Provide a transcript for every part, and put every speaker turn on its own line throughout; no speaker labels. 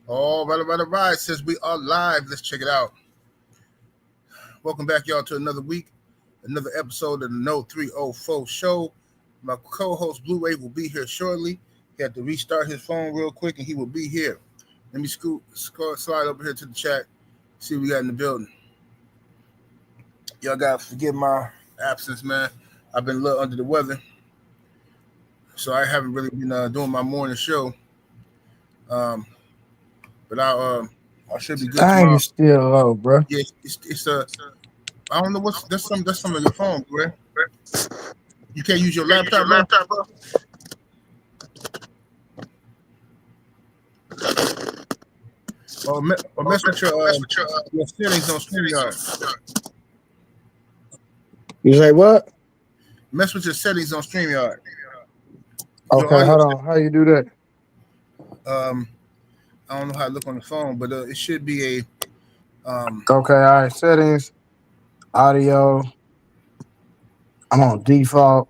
All right, all right, all right. Since we are live, let's check it out. Welcome back, y'all, to another week, another episode of the No 304 show. My co-host Blue Ray will be here shortly. He had to restart his phone real quick, and he will be here. Let me slide over here to the chat, see what we got in the building. Y'all gotta forgive my absence, man. I've been a little under the weather, so I haven't really been doing my morning show. Um, but I should be good
Dang,
tomorrow.
it's still low, bro.
Yeah, it's I don't know what's that's some of your phone, bro. You can't use your laptop, bro. Or mess with your settings on StreamYard.
You say what?
Mess with your settings on StreamYard. Your
Okay,
audio.
hold on. How you do that?
Um, I don't know how to look on the phone, but it should be
Okay, all right. Settings, audio. I'm on default.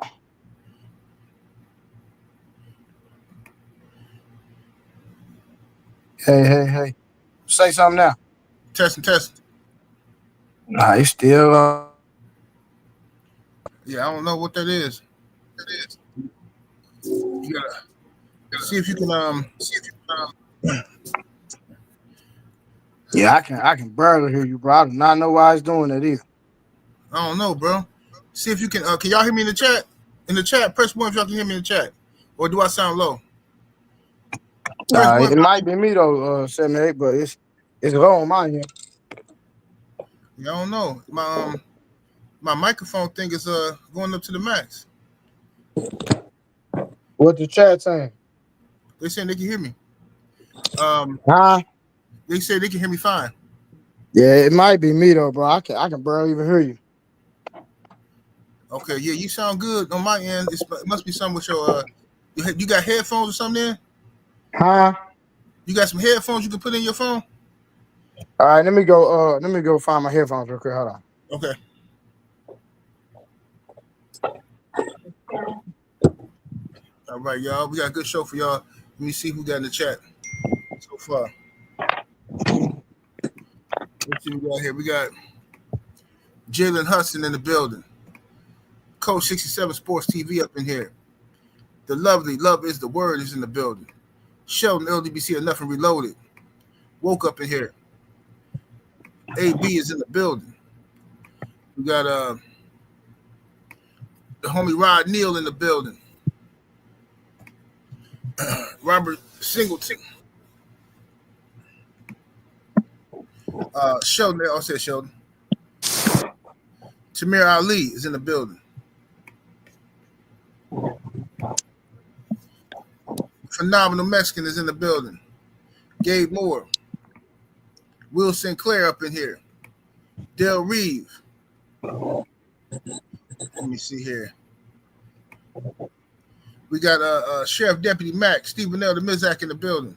Hey. Say something now.
test.
Nah, it's still low.
Yeah, I don't know what that is. You gotta see if you can
Yeah, I can barely hear you, bro. I do not know why it's doing that either.
I don't know, bro. See if you can y'all hear me in the chat? In the chat, press one if y'all can hear me in the chat. Or do I sound low? Press one.
It might be me though, 78, but it's low on my end.
Yeah, I don't know. My microphone thing is going up to the max.
What the chat saying?
They saying they can hear me. Um,
Huh?
they say they can hear me fine.
Yeah, it might be me though, bro. I can barely even hear you.
Okay, yeah, you sound good on my end. It must be something with your you got headphones or something there?
Huh?
You got some headphones you can put in your phone?
All right, let me go. Let me go find my headphones real quick. Hold on.
Okay. All right, y'all. We got a good show for y'all. Let me see who got in the chat so far. Let's see what we got here. We got Jalen Hudson in the building. Coach 67 Sports TV up in here. The lovely Love is the Word is in the building. Sheldon LDBC Enough and Reloaded. Woke up in here. AB is in the building. We got the homie Rod Neal in the building. Robert Singleton. Sheldon, I said Sheldon. Tamir Ali is in the building. Phenomenal Mexican is in the building. Gabe Moore. Will Sinclair up in here. Del Reeve. Let me see here. We got Sheriff Deputy Mac, Stephen L. the Mizak in the building.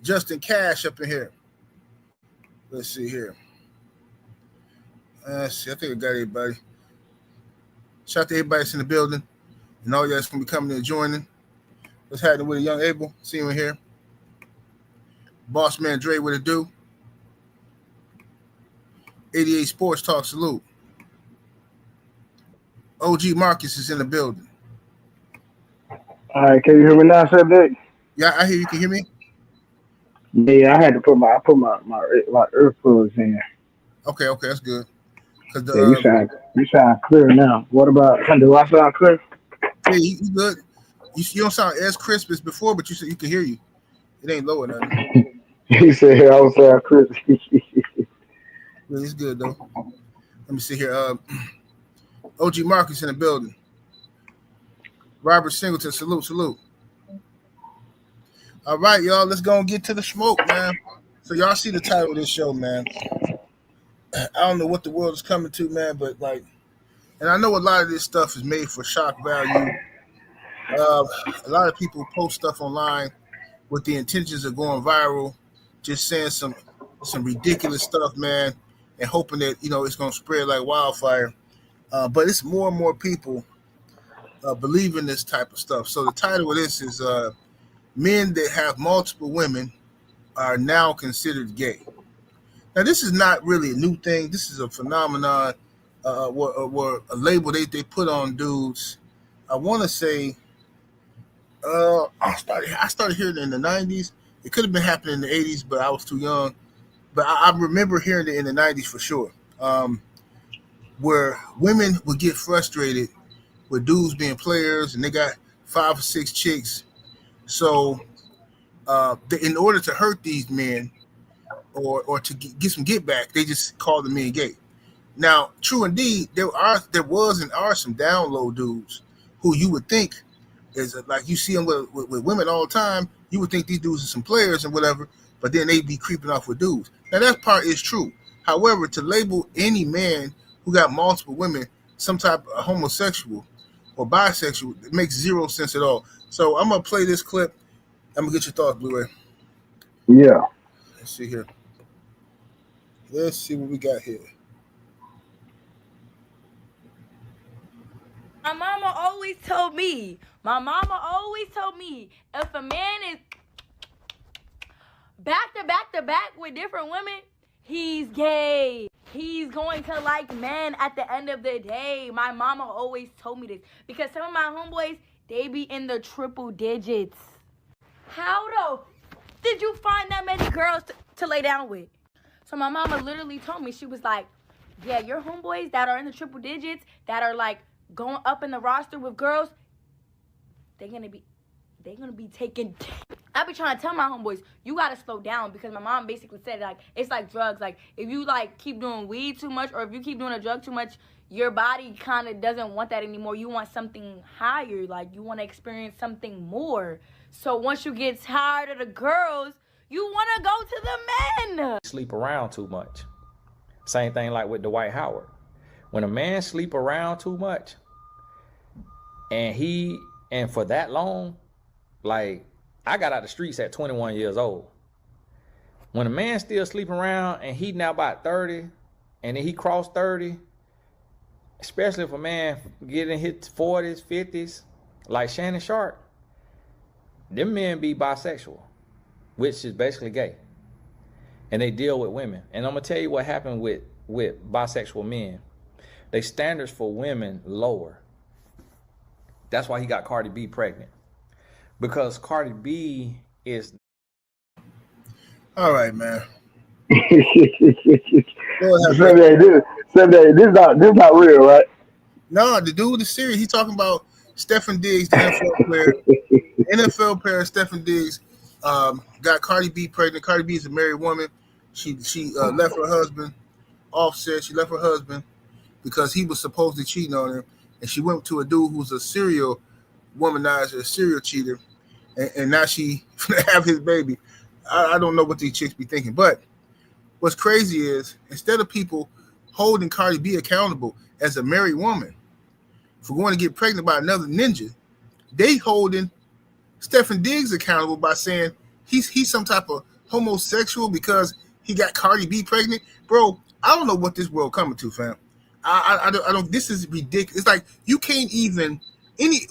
Justin Cash up in here. Let's see here. Let's see. I think I got everybody. Shout out to everybody that's in the building. And all y'all that's going to be coming and joining. What's happening with a young Abel? See him in here. Boss Man Dre, what it do? 88 Sports Talk, salute. OG Marcus is in the building.
All right, can you hear me now, 78?
Yeah, I hear you. Can hear me?
Yeah, I had to put my earplugs in.
Okay, that's good. Cause
Yeah, you sound clear now. What about? Do I sound clear?
Yeah, you good. You don't sound as crisp as before, but you said you can hear you. It ain't low or nothing.
He said I was sound clear.
Yeah, it's good though. Let me see here. OG Marcus in the building. Robert Singleton, salute. All right, y'all, let's go and get to the smoke, man. So y'all see the title of this show, man. I don't know what the world is coming to, man, but like, and I know a lot of this stuff is made for shock value. A lot of people post stuff online with the intentions of going viral, just saying some ridiculous stuff, man, and hoping that it's gonna spread like wildfire. But it's more and more people believe in this type of stuff. So the title of this is men that have multiple women are now considered gay. Now, this is not really a new thing. This is a phenomenon, where a label they put on dudes. I want to say, I started hearing it in the '90s. It could have been happening in the '80s, but I was too young. But I remember hearing it in the '90s for sure, where women would get frustrated with dudes being players, and they got 5 or 6 chicks. So, in order to hurt these men, or to get some get back, they just call the men gay. Now, true indeed, there was and are some down low dudes who you would think is like you see them with women all the time. You would think these dudes are some players and whatever, but then they be creeping off with dudes. Now that part is true. However, to label any man who got multiple women some type of homosexual or bisexual, it makes zero sense at all. So I'm gonna play this clip. I'm gonna get your thoughts, Blu-ray.
Yeah.
Let's see here. Let's see what we got here.
My mama always told me, if a man is back to back with different women, he's gay. He's going to like men at the end of the day. My mama always told me this because some of my homeboys, they be in the triple digits. How though did you find that many girls to lay down with? So my mama literally told me, she was like, yeah, your homeboys that are in the triple digits, that are like going up in the roster with girls, they're gonna be taken. I be trying to tell my homeboys, you gotta slow down, because my mom basically said, like, it's like drugs. Like, if you like keep doing weed too much, or if you keep doing a drug too much, your body kind of doesn't want that anymore. You want something higher. Like, you want to experience something more. So once you get tired of the girls, you want to go to the men.
Sleep around too much. Same thing like with Dwight Howard. When a man sleep around too much, and for that long, like, I got out the streets at 21 years old. When a man still sleeping around and he now about 30, and then he crossed 30, especially if a man getting hit 40s, 50s, like Shannon Sharp, them men be bisexual, which is basically gay. And they deal with women. And I'm gonna tell you what happened with bisexual men. They standards for women lower. That's why he got Cardi B pregnant. Because Cardi B is...
All right, man.
This not real, right?
No, the dude is serious. He talking about Stephen Diggs, the NFL player. NFL player Stephen Diggs got Cardi B pregnant. Cardi B is a married woman. She left her husband. Offset. She left her husband because he was supposedly cheating on her, and she went to a dude who's a serial womanizer, a serial cheater, and now she have his baby. I don't know what these chicks be thinking, but what's crazy is instead of people holding Cardi B accountable as a married woman for going to get pregnant by another ninja, they holding Stephen Diggs accountable by saying he's some type of homosexual because he got Cardi B pregnant. Bro, I don't know what this world coming to, fam. I don't. This is ridiculous. It's like you can't even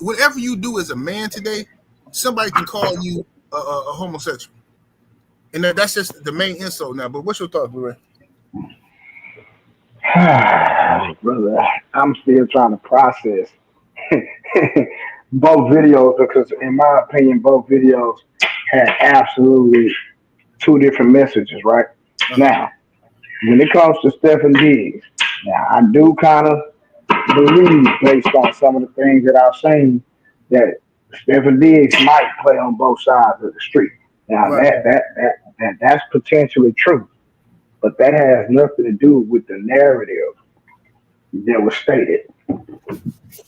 whatever you do as a man today, somebody can call you a homosexual, and that's just the main insult now. But what's your thoughts, Blu-ray?
Brother, I'm still trying to process both videos, because in my opinion, both videos had absolutely two different messages, right? Now, when it comes to Stephen Diggs, now I do kind of believe, based on some of the things that I've seen, that Stephen Diggs might play on both sides of the street. Now
Right.
that's potentially true, but that has nothing to do with the narrative that was stated.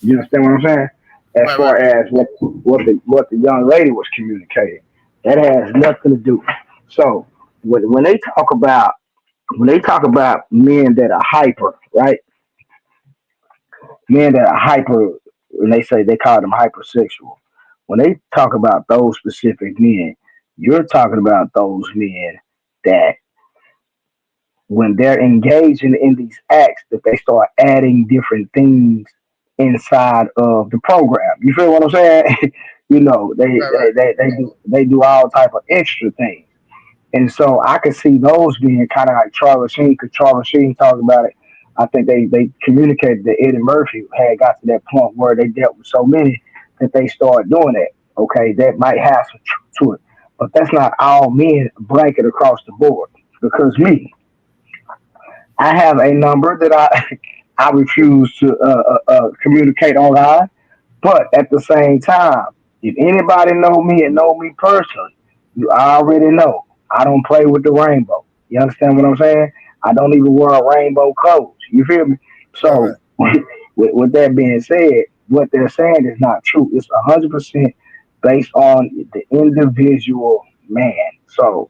You understand what I'm saying? As
Right,
far as what the young lady was communicating, that has nothing to do. So when they talk about men that are hyper, right? Men that are hyper, and they call them hypersexual. When they talk about those specific men, you're talking about those men that when they're engaging in these acts, that they start adding different things inside of the program. You feel what I'm saying? You know,
Right.
they do all type of extra things. And so I could see those being kind of like Charlie Sheen, because Charlie Sheen talked about it. I think they communicated that Eddie Murphy had got to that point where they dealt with so many that they started doing that. Okay, that might have some truth to it, but that's not all men blanket across the board. Because me, I have a number that I refuse to communicate online. But at the same time, if anybody know me and know me personally, you already know I don't play with the rainbow. You understand what I'm saying? I don't even wear rainbow clothes. You feel me?
Right, right.
So, with that being said, what they're saying is not true. It's 100% based on the individual man. So,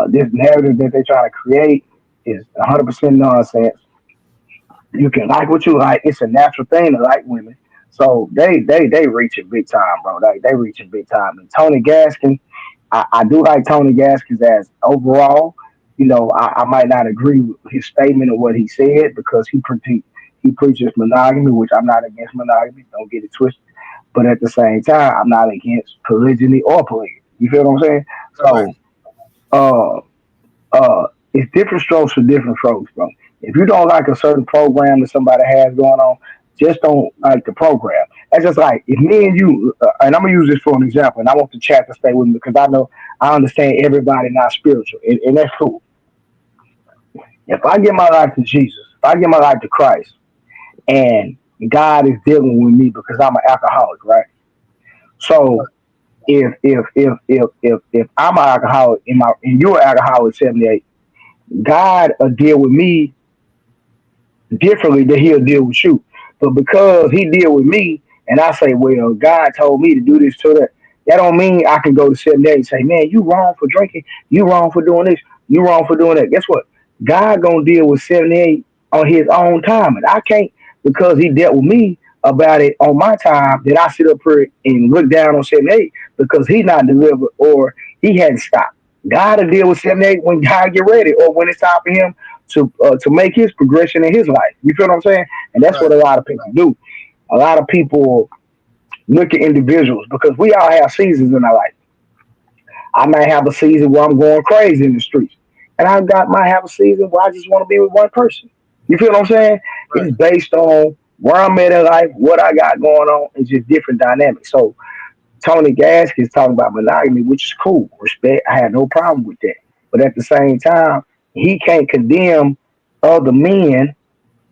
this narrative that they're trying to create is 100% nonsense. You can like what you like. It's a natural thing to like women. So they reaching big time, bro. They reaching big time. And Tony Gaskin, I do like Tony Gaskins as overall. You know, I might not agree with his statement or what he said because he preaches monogamy, which I'm not against monogamy. Don't get it twisted. But at the same time, I'm not against polygyny or polygamy. You feel what I'm saying?
Right, right.
So uh it's different strokes for different folks, bro. If you don't like a certain program that somebody has going on, just don't like the program. That's just like if me and you, and I'm gonna use this for an example, and I want the chat to stay with me because I know I understand everybody not spiritual, and that's cool. If I give my life to Jesus, if I give my life to Christ, and God is dealing with me because I'm an alcoholic, right? So if I'm an alcoholic and you're an alcoholic 78, God will deal with me differently than he'll deal with you. But because he deal with me and I say, well, God told me to do this to that, that don't mean I can go to 78 and say, man, you wrong for drinking, you wrong for doing this, you wrong for doing that. Guess what? God gonna deal with 78 on his own time. And I can't because he dealt with me about it on my time that I sit up here and look down on 78 because he not delivered or he hadn't stopped. God will deal with 78 when God get ready or when it's time for him to make his progression in his life. You feel what I'm saying? And that's
Right.
what a lot of people do. A lot of people look at individuals because we all have seasons in our life. I might have a season where I'm going crazy in the streets, and might have a season where I just want to be with one person. You feel what I'm saying?
Right.
It's based on where I'm at in life, what I got going on, and just different dynamics. So Tony Gaskins talking about monogamy, which is cool, respect. I had no problem with that. But at the same time, he can't condemn other men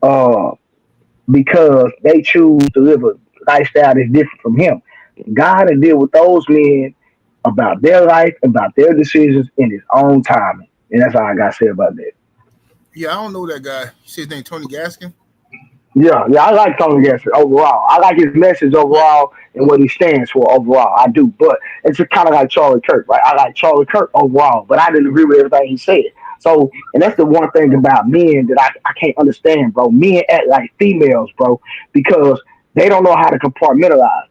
uh, because they choose to live a lifestyle that's different from him. God will deal with those men about their life, about their decisions in his own timing. And that's all I got to say about that.
Yeah, I don't know that guy. You see his name Tony Gaskin?
Yeah, I like Tony Gaskins overall. I like his message overall and what he stands for overall. I do, but it's kind of like Charlie Kirk, right? I like Charlie Kirk overall, but I didn't agree with everything he said. So, and that's the one thing about men that I can't understand, bro. Men act like females, bro, because they don't know how to compartmentalize.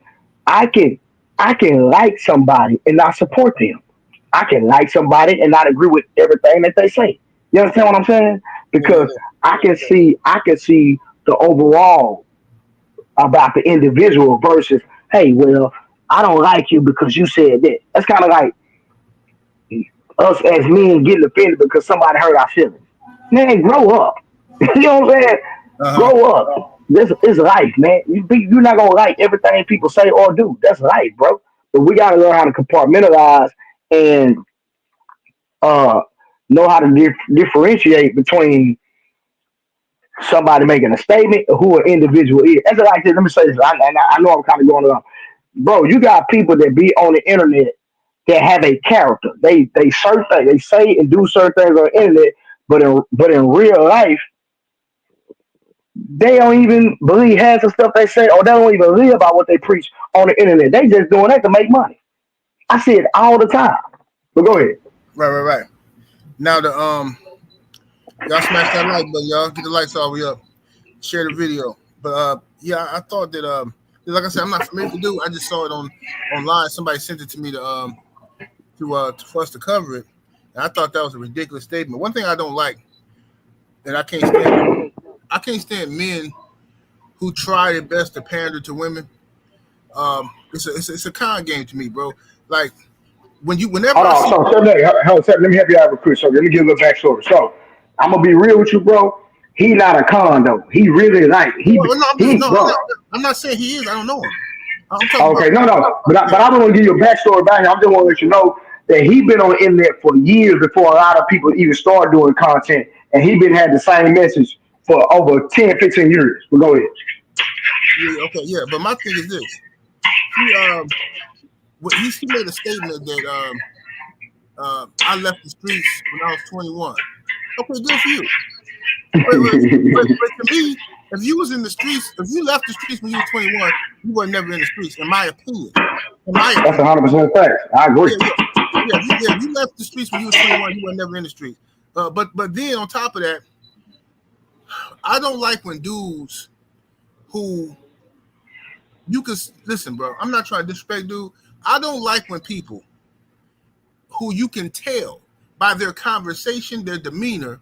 I can I can like somebody and not support them. I can like somebody and not agree with everything that they say. You understand what I'm saying?
Yeah,
Because I can see the overall about the individual versus, hey, well, I don't like you because you said that. That's kind of like us as men getting offended because somebody hurt our feelings. Man, grow up. You know what I'm saying?
uh-huh.
Grow up. This is life, man. You're not gonna like everything people say or do. That's life, bro. But we gotta learn how to compartmentalize and uh know how to differentiate between somebody making a statement or who an individual is. That's like this. Let me say this. I know I'm kind of going along, bro. You got people that be on the internet that have a character. They certain things they say and do certain things on the internet, but in real life they don't even believe half the stuff they say, or they don't even live by what they preach on the internet. They just doing that to make money. I see it all the time. But go ahead.
Right. Now the y'all smash that like button, y'all. Get the lights all the way up. Share the video. But yeah, I thought that like I said, I'm not familiar with the dude. I just saw it online. Somebody sent it to me for us to cover it. And I thought that was a ridiculous statement. One thing I don't like, and I can't stand men who try their best to pander to women. It's a con game to me, bro. Like whenever
Hold
I
on.
see,
So let me help you out real quick. So let me give a little backstory. So I'm gonna be real with you, bro. He not a con though. He really like
well, no,
bro.
I'm not saying he is. I don't know him. I'm talking about
Okay, no.
yeah.
But I don't want to give you a backstory about him. I just want to let you know that he been on the internet for years before a lot of people even start doing content, and he been had the same message for over 10, 15 years. But go ahead.
Yeah, okay, yeah. But my thing is this: he he made a statement that I left the streets when I was 21. Okay, good for you. But to me, if you was in the streets, if you left the streets when you was 21, you were never in the streets. In my opinion,
That's 100% fact. I agree.
yeah, yeah, yeah. If you left the streets when you was 21, you were never in the streets. But then on top of that, I don't like when dudes who you can listen, bro. I'm not trying to disrespect dude. I don't like when people who you can tell by their conversation, their demeanor,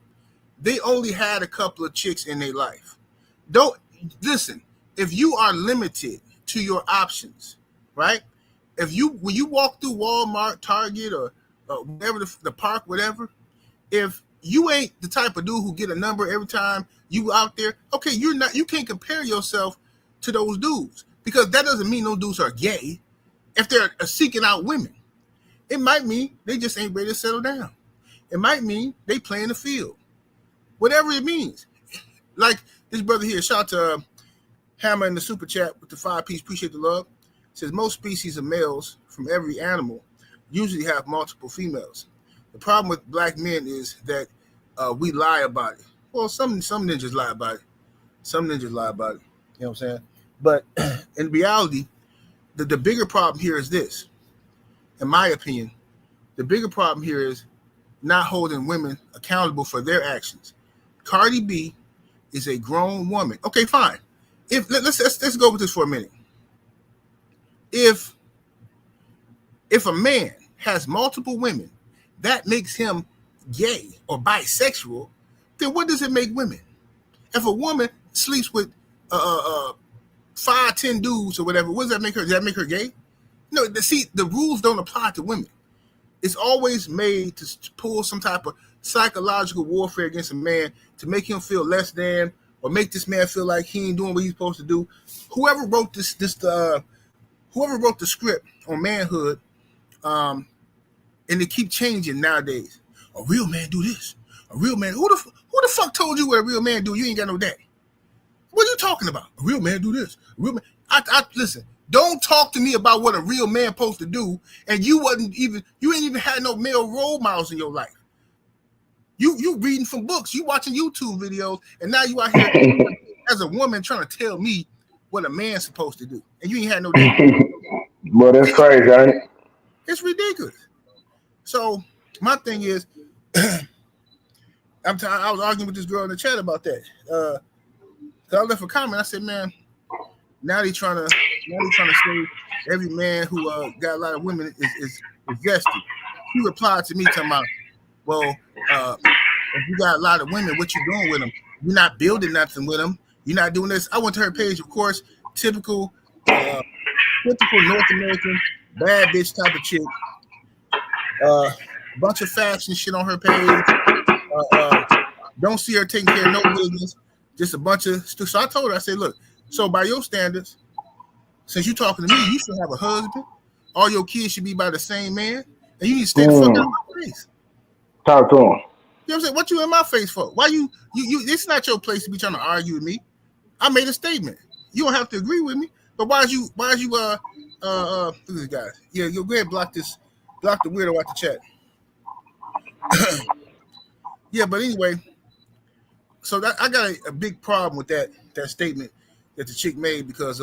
they only had a couple of chicks in their life. Don't listen. If you are limited to your options, right? When you walk through Walmart, Target, or whatever the park, whatever, if you ain't the type of dude who get a number every time you out there, okay, you can't compare yourself to those dudes because that doesn't mean those dudes are gay. If they're seeking out women, it might mean they just ain't ready to settle down. It might mean they play in the field. Whatever it means. Like this brother here, shout out to Hammer in the super chat with the 5-piece, appreciate the love. Says most species of males from every animal usually have multiple females. The problem with black men is that we lie about it. Well, some ninjas lie about it. Some ninjas lie about it. You know what I'm saying? But in reality, the bigger problem here is this. In my opinion, the bigger problem here is not holding women accountable for their actions. Cardi B is a grown woman. Okay, fine. Let's go with this for a minute. If a man has multiple women, that makes him gay or bisexual. Then what does it make women? If a woman sleeps with 5, 10 dudes or whatever, what does that make her? Does that make her gay? No. See, the rules don't apply to women. It's always made to pull some type of psychological warfare against a man to make him feel less than, or make this man feel like he ain't doing what he's supposed to do. Whoever wrote whoever wrote the script on manhood, and they keep changing nowadays. A real man do this. A real man. Who the fuck told you what a real man do? You ain't got no daddy. What are you talking about? A real man do this. A real man. I listen. Don't talk to me about what a real man supposed to do, and you ain't even had no male role models in your life. You reading from books, you watching YouTube videos, and now you out here as a woman trying to tell me what a man's supposed to do, and you ain't had no daddy.
Boy, that's crazy, ain't it?
It's ridiculous. So my thing is, I was arguing with this girl in the chat about that. I left a comment. I said, man, now they trying to say every man who got a lot of women is vested. He replied to me talking about, well, if you got a lot of women, what you doing with them? You're not building nothing with them. You're not doing this. I went to her page, of course, typical North American bad bitch type of chick. Bunch of fashion shit on her page. Don't see her taking care of no business. Just a bunch of stuff. So I told her, I said, look, so by your standards, since you're talking to me, you should have a husband. All your kids should be by the same man. And you need to stay the fuck out of my face.
Talk to him.
You know what I'm saying? What you in my face for? Why you it's not your place to be trying to argue with me. I made a statement. You don't have to agree with me. But why is you look at this guy. Yeah, you'll go ahead and block the weirdo out the chat. Yeah, but anyway, so I got a big problem with that statement that the chick made because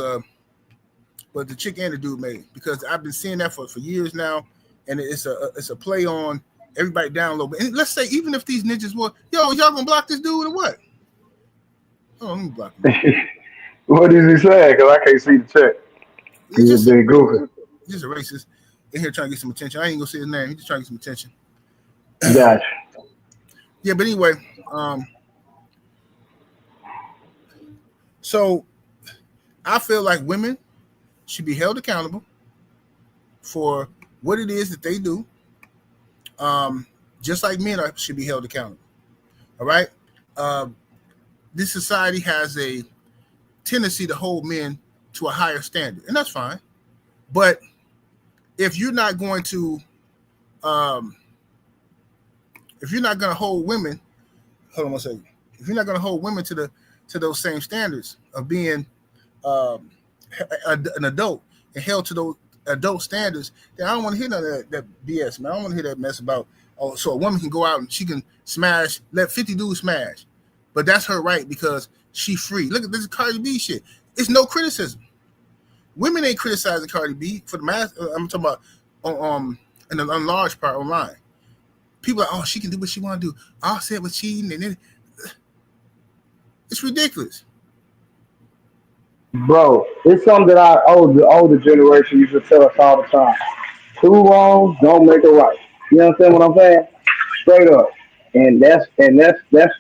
but the chick and the dude made, because I've been seeing that for years now, and it's a play on everybody download. And let's say even if these ninjas were, y'all gonna block this dude or what? Oh, let me block him.
What is he saying? Because I can't see the chat. He's just being goofy.
He's a racist in here trying to get some attention. I ain't gonna say his name. He's just trying to get some attention.
Gotcha.
Yeah, but anyway, so I feel like women should be held accountable for what it is that they do, Just like men should be held accountable. All right. This society has a tendency to hold men to a higher standard, and that's fine. But if you're not going to hold women, hold on one second. If you're not going to hold women to those same standards of being an adult and held to those adult standards, then I don't want to hear none of that BS, man. I don't want to hear that mess about, oh, so a woman can go out and she can smash, let 50 dudes smash, but that's her right because she free. Look at this Cardi B shit. It's no criticism. Women ain't criticizing Cardi B for the mass. I'm talking about in a large part online. People are, oh, she can do what she want to do. Offset was cheating, and then it's ridiculous.
Bro, it's something that the older generation used to tell us all the time. Two wrongs don't make a right. You understand what I'm saying? Straight up. And that's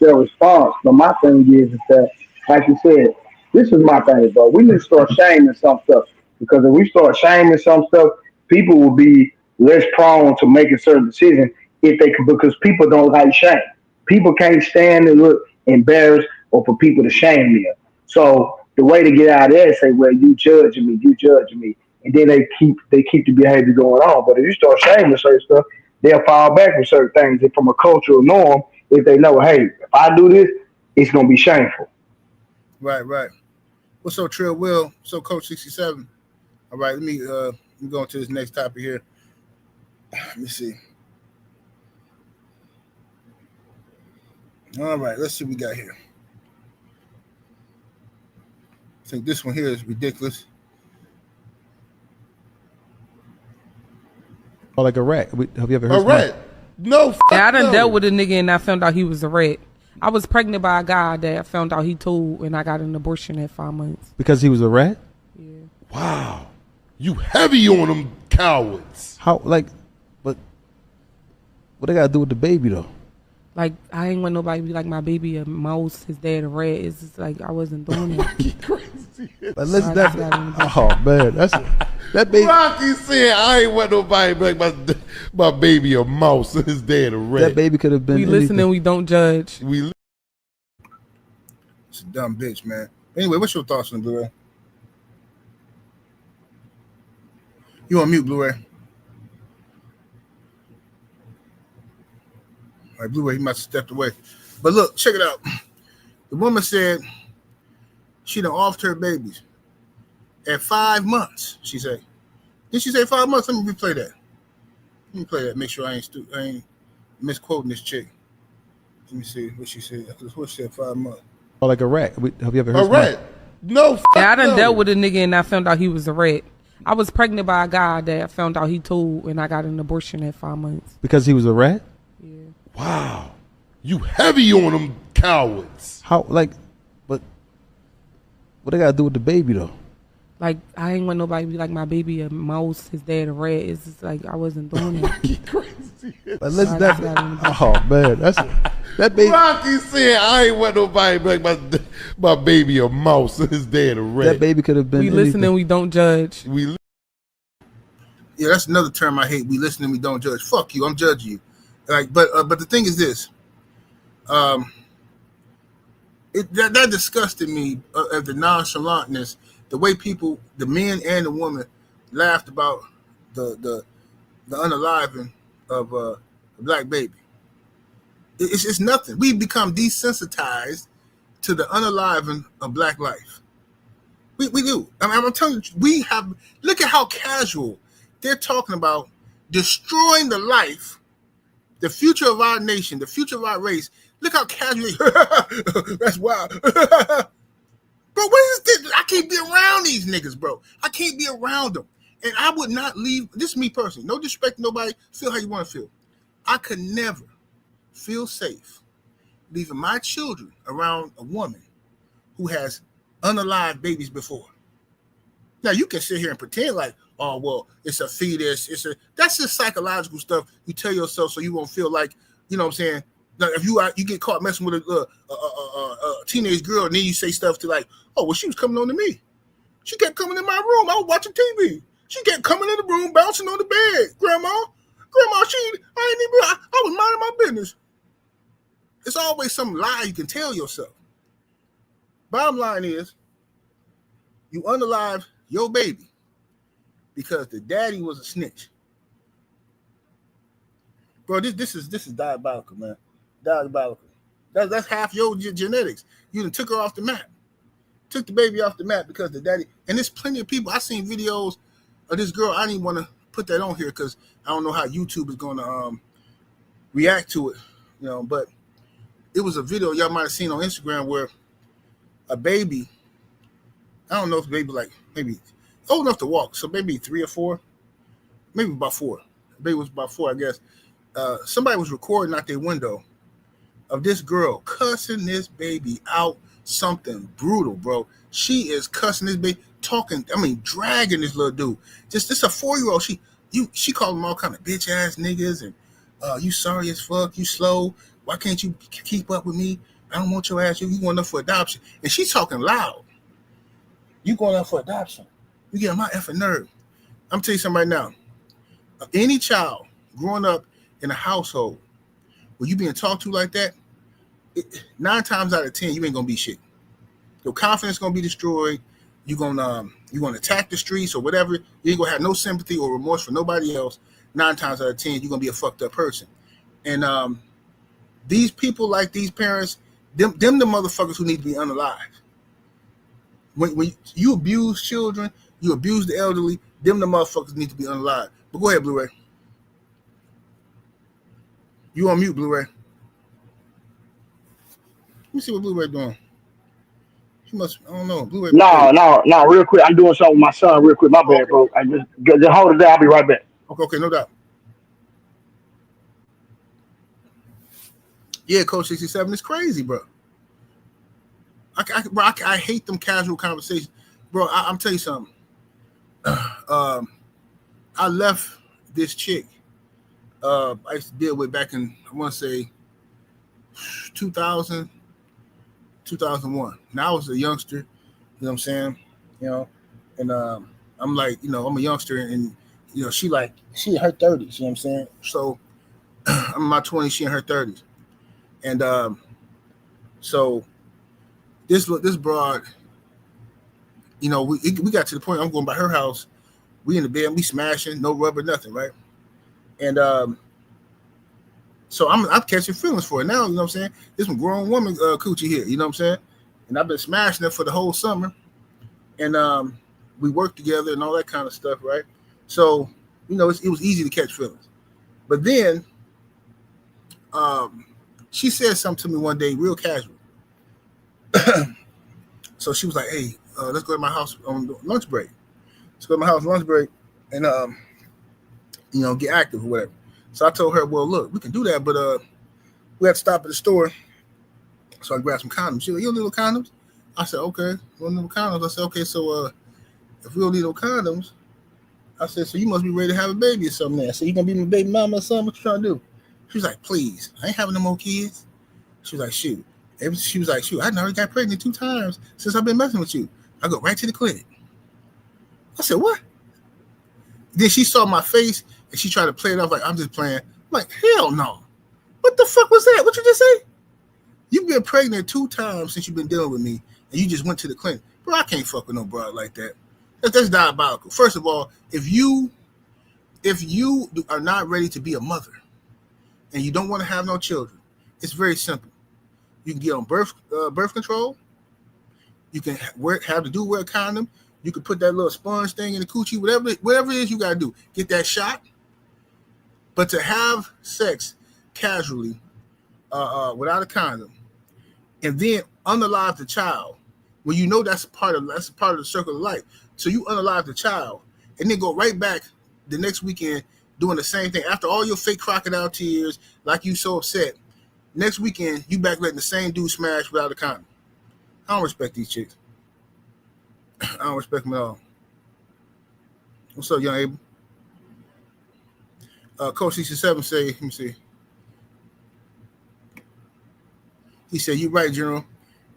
their response. But my thing is that, like you said, this is my thing, bro. We need to start shaming some stuff. Because if we start shaming some stuff, people will be less prone to making certain decisions because people don't like shame. People can't stand and look embarrassed or for people to shame them. So the way to get out of that is say, well, you judging me. And then they keep the behavior going on. But if you start shaming certain stuff, they'll fall back from certain things. And from a cultural norm, if they know, hey, if I do this, it's gonna be shameful.
Right. What's up, Trill Will? So Coach 67. All right, let me go into this next topic here. Let me see. All right, let's see what we got here. I think this one here is ridiculous.
Oh, like a rat. Have you ever heard
a rat? No.
Yeah, I done
no.
dealt with a nigga and I found out he was a rat. I was pregnant by a guy that I found out he told, and I got an abortion at 5 months.
Because he was a rat?
Yeah.
Wow, you heavy on them cowards.
How, like, but what they got to do with the baby, though?
Like, I ain't want nobody to be like my baby a mouse, his dad a rat. It's just like I wasn't doing it.
Crazy.
Like, listen, oh, man. That baby.
Rocky said, I ain't want nobody to be like my baby a mouse and his dad a rat.
That baby could have been
We listen and we don't judge.
It's a dumb bitch, man. Anyway, what's your thoughts on Blu-ray? You on mute, Blu-ray. All right, Blu-ray, he must have stepped away. But look, check it out. The woman said she done offed her babies at 5 months, she said. Did she say 5 months? Let me replay that. Let me play that. Make sure I ain't misquoting this chick. Let me see what she said. What she said, 5 months.
Oh, like a rat. Have you ever heard
a rat? No.
Yeah, I done
no.
dealt with a nigga and I found out he was a rat. I was pregnant by a guy that I found out he told, and I got an abortion at 5 months.
Because he was a rat?
Yeah.
Wow, you heavy on them cowards.
How, like, but what they got to do with the baby, though?
Like, I ain't want nobody to be like my baby a mouse, his dad a rat. It's just like I wasn't doing it.
Crazy.
Like, listen, oh, man. That baby.
Rocky said, I ain't want nobody to be like my baby a mouse and his dad a rat.
That baby could have been
We listen and we don't judge.
Yeah, that's another term I hate. We listen and we don't judge. Fuck you, I'm judging you. Like, but the thing is this, that disgusted me at the nonchalantness, the way people, the men and the women, laughed about the unaliving of a black baby. It's nothing. We become desensitized to the unaliving of black life. We do. I'm telling you, look at how casual they're talking about destroying the life, the future of our nation, the future of our race. Look how casually, that's wild. Bro, what is this? I can't be around these niggas, bro. I can't be around them. And I would not leave, this is me personally, no disrespect to nobody, feel how you want to feel. I could never feel safe leaving my children around a woman who has unalived babies before. Now, you can sit here and pretend like, oh, well, it's a fetus. That's just psychological stuff you tell yourself so you won't feel like, you know what I'm saying? Like if you get caught messing with a teenage girl and then you say stuff to like, oh, well, she was coming on to me. She kept coming in my room. I was watching TV. She kept coming in the room, bouncing on the bed. Grandma, Grandma, I was minding my business. It's always some lie you can tell yourself. Bottom line is, you unalive your baby because the daddy was a snitch. Bro, this is diabolical, man. Diabolical. That's half your genetics. You done took her off the map. Took the baby off the map because the daddy. And there's plenty of people. I seen videos of this girl. I didn't even want to put that on here because I don't know how YouTube is going to react to it. You know, but it was a video y'all might have seen on Instagram where a baby, I don't know if the baby like maybe old enough to walk, so maybe 3 or 4, maybe about 4. The baby was about 4, I guess. Somebody was recording out their window of this girl cussing this baby out, something brutal, bro. She is cussing this baby, dragging this little dude. Just this a 4-year-old. She called him all kind of bitch ass niggas and you sorry as fuck, you slow. Why can't you keep up with me? I don't want your ass. You going up for adoption. And she's talking loud. You going up for adoption. You get on my effing nerve. I'm telling you something right now. Any child growing up in a household where you being talked to like that, 9 times out of 10, you ain't gonna be shit. Your confidence gonna be destroyed. You're gonna attack the streets or whatever. You ain't gonna have no sympathy or remorse for nobody else. 9 times out of 10, you're gonna be a fucked up person. And these people, like these parents, them the motherfuckers who need to be unalive. When you abuse children, you abuse the elderly, them the motherfuckers need to be unalive. But go ahead, Blu-ray. You on mute, Blu-ray. Let me see what Blu-ray doing. He must, I don't know. Blu-ray.
No, real quick. I'm doing something with my son real quick. My bad, bro. I just hold it there. I'll be right back.
Okay, no doubt. Yeah, Coach 67 is crazy, bro. I hate them casual conversations. Bro, I'm telling you something. I left this chick I used to deal with back in, I want to say, 2000, 2001. Now I was a youngster, you know what I'm saying? You know, and I'm like, you know, I'm a youngster and, you know, she in her 30s, you know what I'm saying? So I'm in my 20s, she in her 30s. And so this broad, you know, we got to the point I'm going by her house. We in the bed, we smashing, no rubber, nothing, right? And so I'm catching feelings for her now, you know what I'm saying? This one grown woman coochie here, you know what I'm saying? And I've been smashing her for the whole summer. And we worked together and all that kind of stuff, right? So, you know, it was easy to catch feelings. But then she said something to me one day, real casual. So she was like, hey, let's go to my house on lunch break. Let's go to my house lunch break and, you know, get active or whatever. So I told her, well, look, we can do that, but we have to stop at the store. So I grabbed some condoms. She was like, you don't need no condoms? I said, okay, we don't need no condoms. I said, okay, so if we don't need no condoms, I said, so you must be ready to have a baby or something there. So you going to be my baby mama or something? What you trying to do? She was like, please, I ain't having no more kids. She was like, shoot. She was like, shoot, I already got pregnant 2 times since I've been messing with you. I go right to the clinic. I said, what? Then she saw my face and she tried to play it off like I'm just playing. I'm like, hell no. What the fuck was that? What you just say? You've been pregnant 2 times since you've been dealing with me and you just went to the clinic. Bro, I can't fuck with no broad like that. That's diabolical. First of all, if you are not ready to be a mother and you don't want to have no children, it's very simple. You can get on birth control. You can wear a condom. You can put that little sponge thing in the coochie, whatever it is you gotta do. Get that shot. But to have sex casually, without a condom, and then unalive the child, when you know that's part of the circle of life. So you unalive the child, and then go right back the next weekend doing the same thing after all your fake crocodile tears, like you so upset. Next weekend, you back letting the same dude smash without a condom. I don't respect these chicks. I don't respect them at all. What's up, young Abel? Coach 67 say, let me see. He said, you're right, General.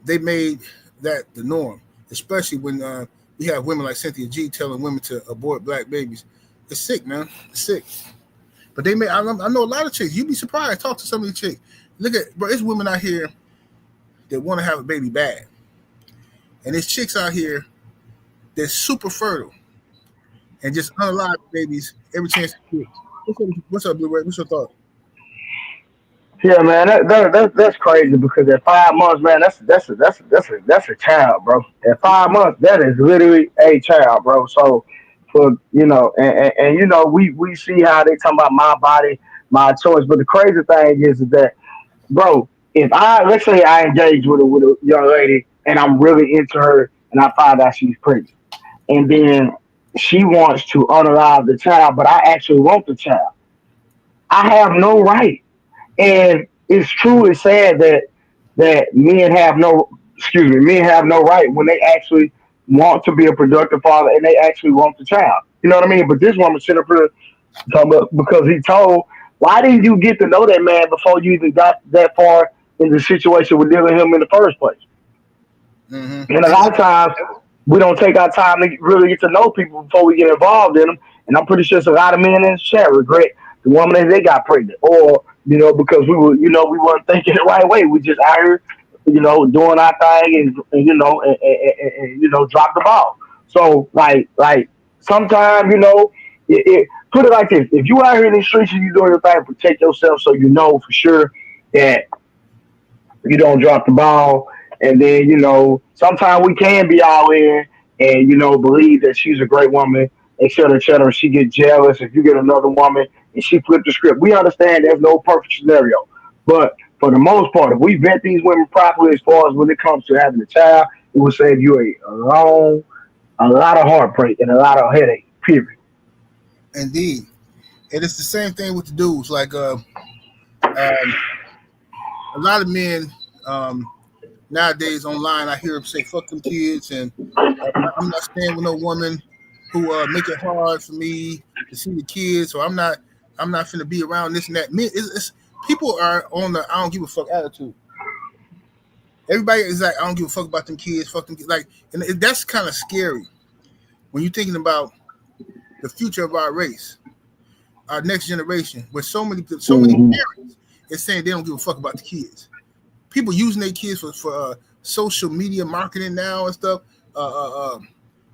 They made that the norm, especially when we have women like Cynthia G telling women to abort black babies. It's sick, man. It's sick. But they may. I know a lot of chicks. You'd be surprised. Talk to some of these chicks. Look at, bro. There's women out here that want to have a baby bad, and there's chicks out here that's super fertile and just unalive babies every chance they get. What's up, Blue Ray? What's your thought?
Yeah, man, that's crazy because at 5 months, man, that's a child, bro. At 5 months, that is literally a child, bro. So for and we see how they talking about my body, my choice. But the crazy thing is that, bro, if let's say I engage with a young lady and I'm really into her and I find out she's pregnant, and then she wants to unalive the child, but I actually want the child, I have no right. And it's truly sad that men have no right when they actually want to be a productive father and they actually want the child. You know what I mean? But this woman sitting up here talking about because he told, why didn't you get to know that man before you even got that far in the situation with dealing with him in the first place? Mm-hmm. And a lot of times we don't take our time to really get to know people before we get involved in them. And I'm pretty sure a lot of men in the chat regret the woman that they got pregnant, or because we weren't thinking the right way. We just out here, doing our thing and drop the ball. So like sometimes, put it like this: if you out here in the streets and you doing your thing, protect yourself so you know for sure that you don't drop the ball. And then sometimes we can be all in and believe that she's a great woman, et cetera. She get jealous if you get another woman and she flipped the script. We understand there's no perfect scenario, but for the most part, if we vet these women properly as far as when it comes to having a child, it will save you a lot of heartbreak and a lot of headache. Period.
Indeed, and it's the same thing with the dudes. Like a lot of men nowadays online, I hear them say "fuck them kids," and I'm not staying with no woman who make it hard for me to see the kids, or I'm not finna be around this and that. It's people are on the I don't give a fuck attitude. Everybody is like, I don't give a fuck about them kids, fuck them kids. Like, and that's kind of scary when you're thinking about the future of our race, our next generation, where so many parents is saying they don't give a fuck about the kids. People using their kids for social media marketing now and stuff.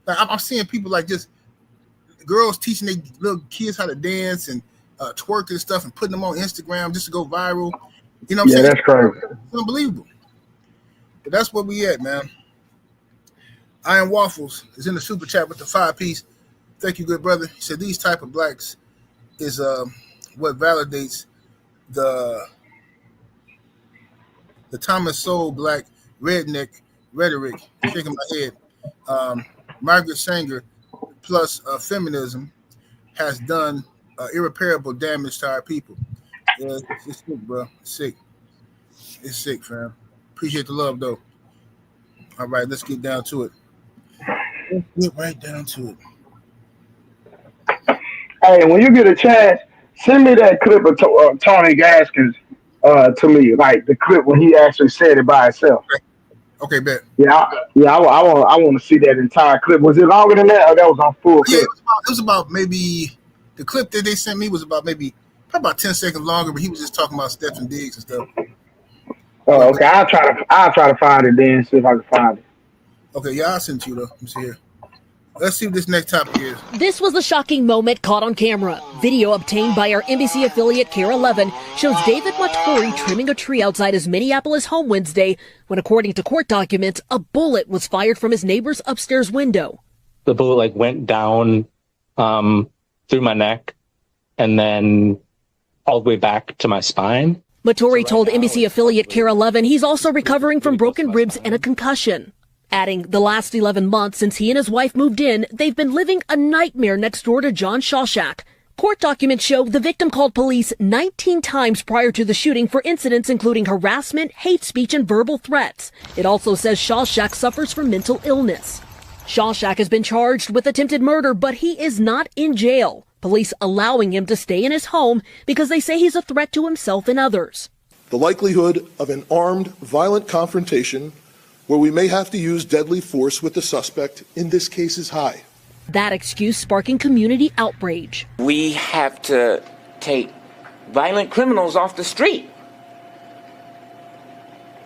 Like I'm seeing people like just girls teaching their little kids how to dance and twerk and stuff and putting them on Instagram just to go viral. You know what I'm saying?
Yeah, that's crazy.
It's unbelievable. But that's where we at, man. Iron Waffles is in the super chat with the 5-piece. Thank you, good brother. He said these type of blacks is what validates the Thomas Sowell black redneck rhetoric. Shaking my head. Margaret Sanger plus feminism has done irreparable damage to our people. Yeah, it's sick, bro. It's sick. It's sick, fam. Appreciate the love, though. All right, let's get down to it. Let's get right down to it.
Hey, when you get a chance, send me that clip of Tony Gaskins to me, like the clip when he actually said it by himself.
Okay, bet.
Yeah, I want to see that entire clip. Was it longer than that, or that was on full clip?
Yeah, it was about maybe the clip that they sent me was probably about 10 seconds longer, but he was just talking about Stephen Diggs and stuff.
Oh, okay. I'll try to find it then, see if I can find it.
Okay, yeah, I'll send it to you though. Let me see here. Let's see what this next topic is.
This was the shocking moment caught on camera. Video obtained by our NBC affiliate KARE 11 shows David Matori trimming a tree outside his Minneapolis home Wednesday when, according to court documents, a bullet was fired from his neighbor's upstairs window.
The bullet went down through my neck and then all the way back to my spine.
Matori told NBC affiliate KARE 11 he's also recovering from broken ribs and a concussion. Adding, the last 11 months since he and his wife moved in, they've been living a nightmare next door to John Shawshak. Court documents show the victim called police 19 times prior to the shooting for incidents including harassment, hate speech, and verbal threats. It also says Shawshak suffers from mental illness. Shawshak has been charged with attempted murder, but he is not in jail. Police allowing him to stay in his home because they say he's a threat to himself and others.
The likelihood of an armed, violent confrontation where we may have to use deadly force with the suspect in this case is high.
That excuse sparking community outrage.
We have to take violent criminals off the street.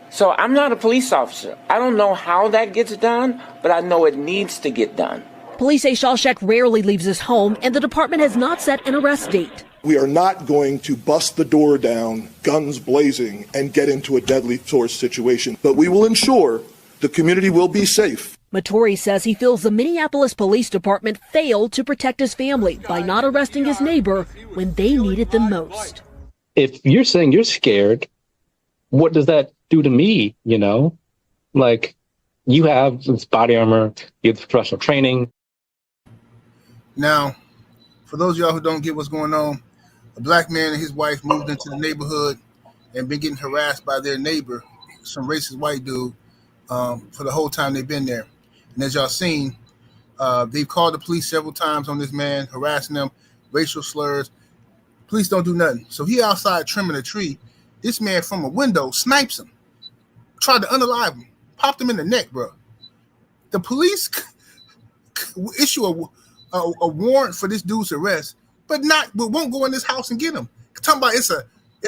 So I'm not a police officer. I don't know how that gets done, but I know it needs to get done.
Police say Shawshack rarely leaves his home, and the department has not set an arrest date.
We are not going to bust the door down, guns blazing, and get into a deadly force situation, but we will ensure the community will be safe.
Mattori says he feels the Minneapolis Police Department failed to protect his family by not arresting his neighbor when they needed them most.
If you're saying you're scared, what does that do to me? You know, like, you have this body armor, you have professional training.
Now, for those of y'all who don't get what's going on, a black man and his wife moved into the neighborhood and been getting harassed by their neighbor, some racist white dude, for the whole time they've been there. And as y'all seen, they've called the police several times on this man, harassing them, racial slurs. Police don't do nothing. So he outside trimming a tree. This man from a window snipes him, tried to unalive him, popped him in the neck, bro. The police issue a warrant for this dude's arrest, but won't go in this house and get him. Talking about it's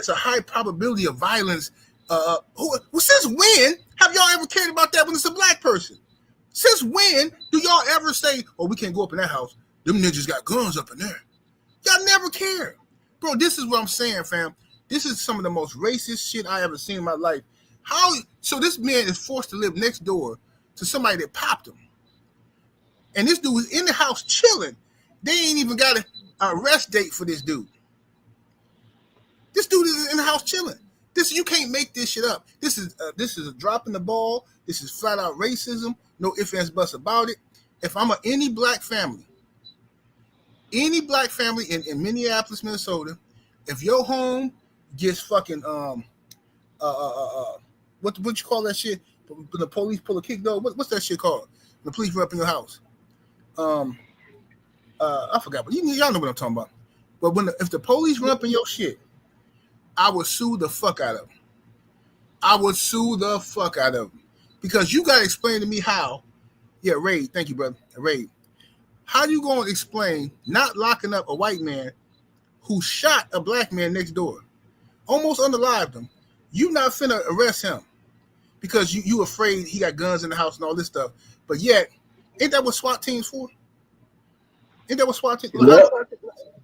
a high probability of violence. Since when have y'all ever cared about that when it's a black person? Since when do y'all ever say, "Oh, we can't go up in that house. Them ninjas got guns up in there"? Y'all never care, bro. This is what I'm saying, fam. This is some of the most racist shit I ever seen in my life. So this man is forced to live next door to somebody that popped him, and this dude was in the house chilling. They ain't even got an arrest date for this dude. This dude is in the house chilling. You can't make this shit up. This is a drop in the ball. This is flat out racism. No ifs, ands, buts about it. If I'm any black family in Minneapolis, Minnesota, if your home gets fucking what you call that shit? When the police pull a kick though, what's that shit called? The police run up in your house. I forgot, but y'all know what I'm talking about. But if the police run up in your shit, I would sue the fuck out of them. I would sue the fuck out of them. Because you got to explain to me how. Yeah, Ray, thank you, brother. Ray, how you going to explain not locking up a white man who shot a black man next door, almost unalived him? You not finna arrest him because you afraid he got guns in the house and all this stuff. But yet, ain't that what SWAT teams for? Ain't that what SWAT teams?
Yeah.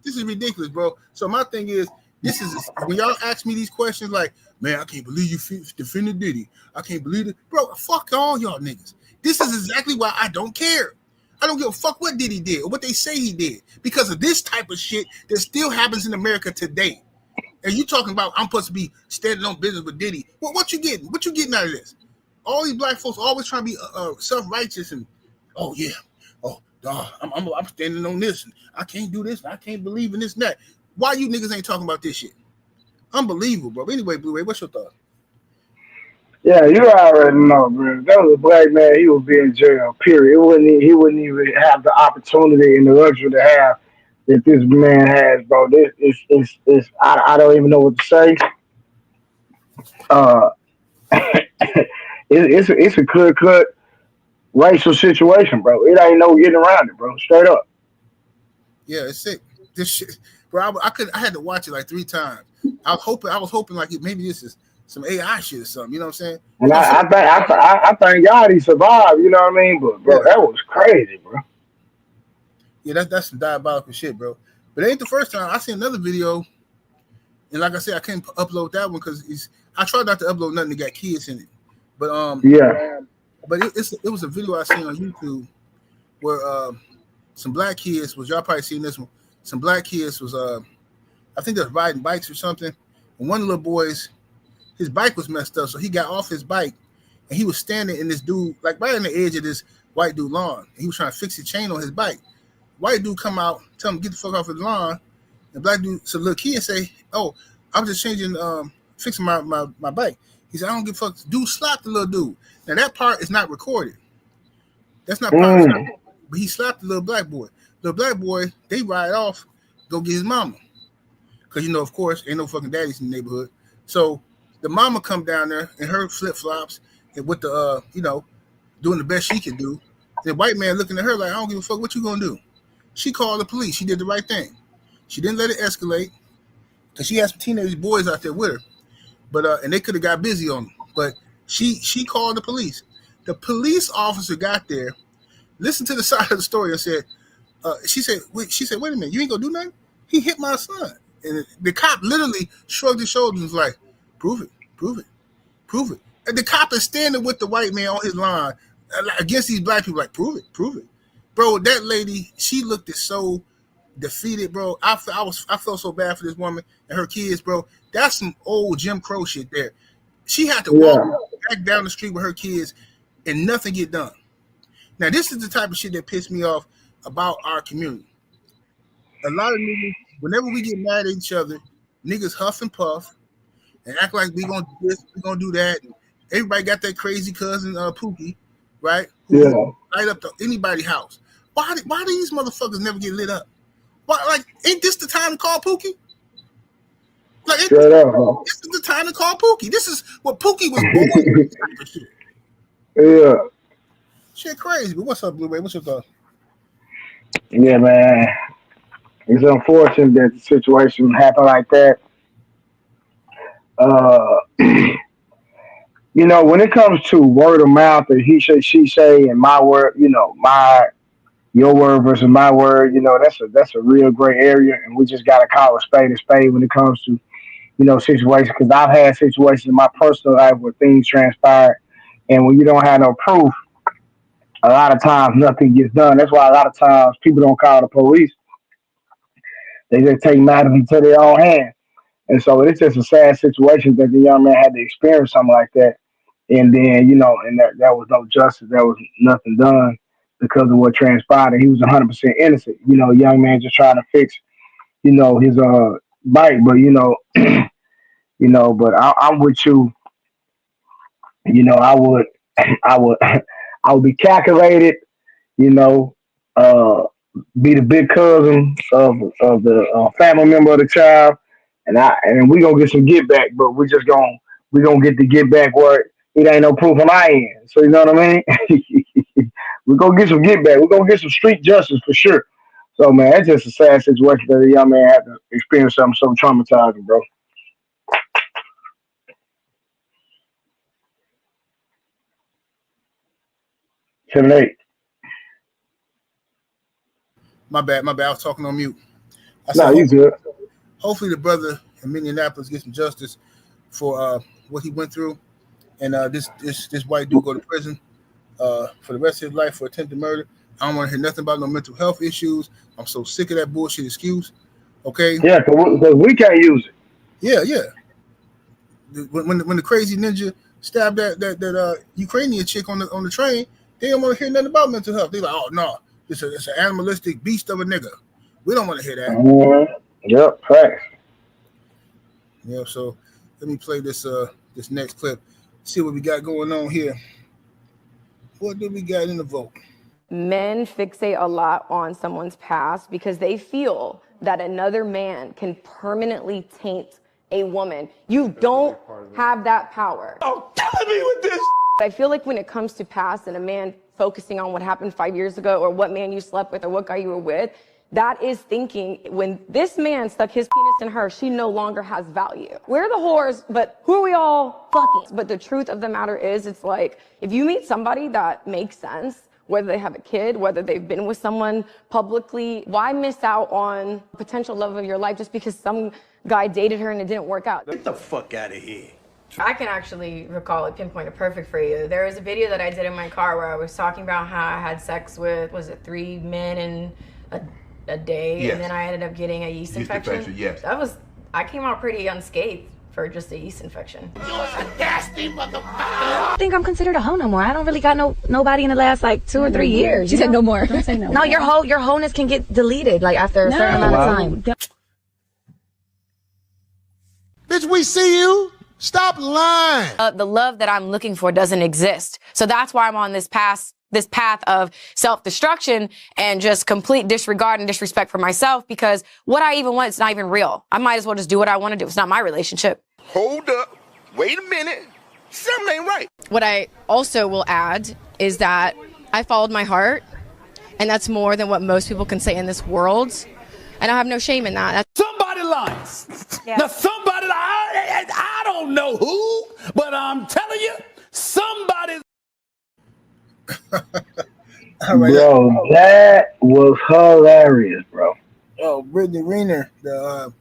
This is ridiculous, bro. So my thing is, this is when y'all ask me these questions like, man, I can't believe you defended Diddy. I can't believe it. Bro, fuck all y'all niggas. This is exactly why I don't care. I don't give a fuck what Diddy did or what they say he did because of this type of shit that still happens in America today. And you talking about I'm supposed to be standing on business with Diddy. Well, what you getting? What you getting out of this? All these black folks always trying to be self-righteous and, oh, yeah. Oh, I'm standing on this. And I can't do this. And I can't believe in this and that. Why you niggas ain't talking about this shit? Unbelievable, bro. Anyway, Blue Ray, what's your thought?
Yeah, you already know, bro. That was a black man. He would be in jail. Period. He wouldn't even have the opportunity and the luxury to have that this man has, bro. This is I don't even know what to say. It's a clear cut racial situation, bro. It ain't no getting around it, bro. Straight up.
Yeah, it's sick. This shit, bro. I had to watch it like 3 times. I was hoping like maybe this is some AI shit or something. You know what I'm saying?
And I thank God he survived. You know what I mean? But bro, that was crazy, bro.
Yeah, that's some diabolical shit, bro. But it ain't the first time. I seen another video, and like I said, I couldn't upload that one because I tried not to upload nothing that got kids in it. But
yeah.
But it was a video I seen on YouTube where some black kids was, y'all probably seen this one. Some black kids was I think they're riding bikes or something, and one of the little boys, his bike was messed up, so he got off his bike and he was standing in this dude like right on the edge of this white dude lawn. And he was trying to fix the chain on his bike. White dude come out, tell him get the fuck off his lawn. The black dude, so little kid say, "Oh, I'm just fixing my bike." He said, "I don't give a fuck." Dude slapped the little dude. Now that part is not recorded. That's not part. But he slapped the little black boy. The black boy, they ride off, go get his mama. Because, of course, ain't no fucking daddies in the neighborhood. So the mama come down there in her flip-flops and with the, doing the best she can do. The white man looking at her like, I don't give a fuck, what you gonna do? She called the police. She did the right thing. She didn't let it escalate. because she had some teenage boys out there with her. But and they could have got busy on them. But she called the police. The police officer got there, listened to the side of the story, and said, she said, wait a minute, you ain't gonna do nothing? He hit my son. And the cop literally shrugged his shoulders and was like, prove it. And the cop is standing with the white man on his line against these black people, like, prove it. Bro, that lady, she looked so defeated, bro. I felt so bad for this woman and her kids, bro. That's some old Jim Crow shit there. She had to walk back down the street with her kids and nothing get done. Now, this is the type of shit that pissed me off about our community. A lot of niggas, whenever we get mad at each other, niggas huff and puff and act like we gonna do this, we gonna do that. Everybody got that crazy cousin Pookie, right? Who light up to anybody's house. Why do these motherfuckers never get lit up? Why, like, ain't this the time to call Pookie? Like, this is the time to call Pookie. This is what Pookie was born for. Shit.
Yeah.
Shit crazy. But what's up, Blue Ray? What's your thoughts?
Yeah, man. It's unfortunate that the situation happened like that. You know, when it comes to word of mouth and he say, she say, and my word, you know, your word versus my word, you know, that's a real gray area, and we just gotta call a spade when it comes to, you know, situations. Because I've had situations in my personal life where things transpired, and when you don't have no proof, a lot of times nothing gets done. That's why a lot of times people don't call the police. They just take matters into their own hands. And so it's just a sad situation that the young man had to experience something like that. And then, you know, and that was no justice. There was nothing done because of what transpired. And he was 100% innocent. You know, young man just trying to fix, you know, his bike. But, you know, but I'm with you. You know, I would be calculated, you know, be the big cousin of the family member of the child, and we gonna get some get back, but we gonna get the get back where it ain't no proof on our end. So you know what I mean? We gonna get some get back. We're gonna get some street justice for sure. So man, that's just a sad situation that a young man had to experience something so traumatizing, bro. Seven, 8.
My bad. I was talking on mute.
No, you good.
Hopefully the brother in Minneapolis gets some justice for what he went through, and this white dude go to prison for the rest of his life for attempted murder. I don't want to hear nothing about no mental health issues. I'm so sick of that bullshit excuse. Okay.
Yeah, because we can't use it.
Yeah. When the crazy ninja stabbed that Ukrainian chick on the train, they don't want to hear nothing about mental health. They like, oh no, it's an animalistic beast of a nigga. We don't want to hear that.
Mm-hmm. Yep, facts.
Yeah, so let me play this next clip. See what we got going on here. What do we got in the vote?
Men fixate a lot on someone's past because they feel that another man can permanently taint a woman. You don't have that power. Oh, killing me with this. I feel like when it comes to past and a man focusing on what happened 5 years ago or what man you slept with or what guy you were with, that is thinking when this man stuck his penis in her, she no longer has value. We're the whores, but who are we all fucking? But the truth of the matter is, it's like, if you meet somebody that makes sense, whether they have a kid, whether they've been with someone publicly, why miss out on potential love of your life just because some guy dated her and it didn't work out?
Get the fuck out of here.
I can actually recall it, pinpoint it perfect for you. There was a video that I did in my car where I was talking about how I had sex with, was it 3 men in a day?
Yes.
And then I ended up getting a yeast infection.
Yes.
I came out pretty unscathed for just a yeast infection.
You're a nasty motherfucker.
I think I'm considered a hoe no more. I don't really got nobody in the last like 2 or 3 years.
She said no more. Don't say no.
No, your wholeness can get deleted like after a certain amount of time.
Bitch, we see you. Stop lying.
The love that I'm looking for doesn't exist. So that's why I'm on this path of self-destruction and just complete disregard and disrespect for myself, because what I even want is not even real. I might as well just do what I want to do. It's not my relationship.
Hold up. Wait a minute. Something ain't right.
What I also will add is that I followed my heart, and that's more than what most people can say in this world.
I don't have no shame in that. That's
Somebody lies.
Yeah.
Now somebody, I don't know who, but I'm telling you, somebody.
Bro, that was hilarious, bro.
Oh, Brittany Renner, the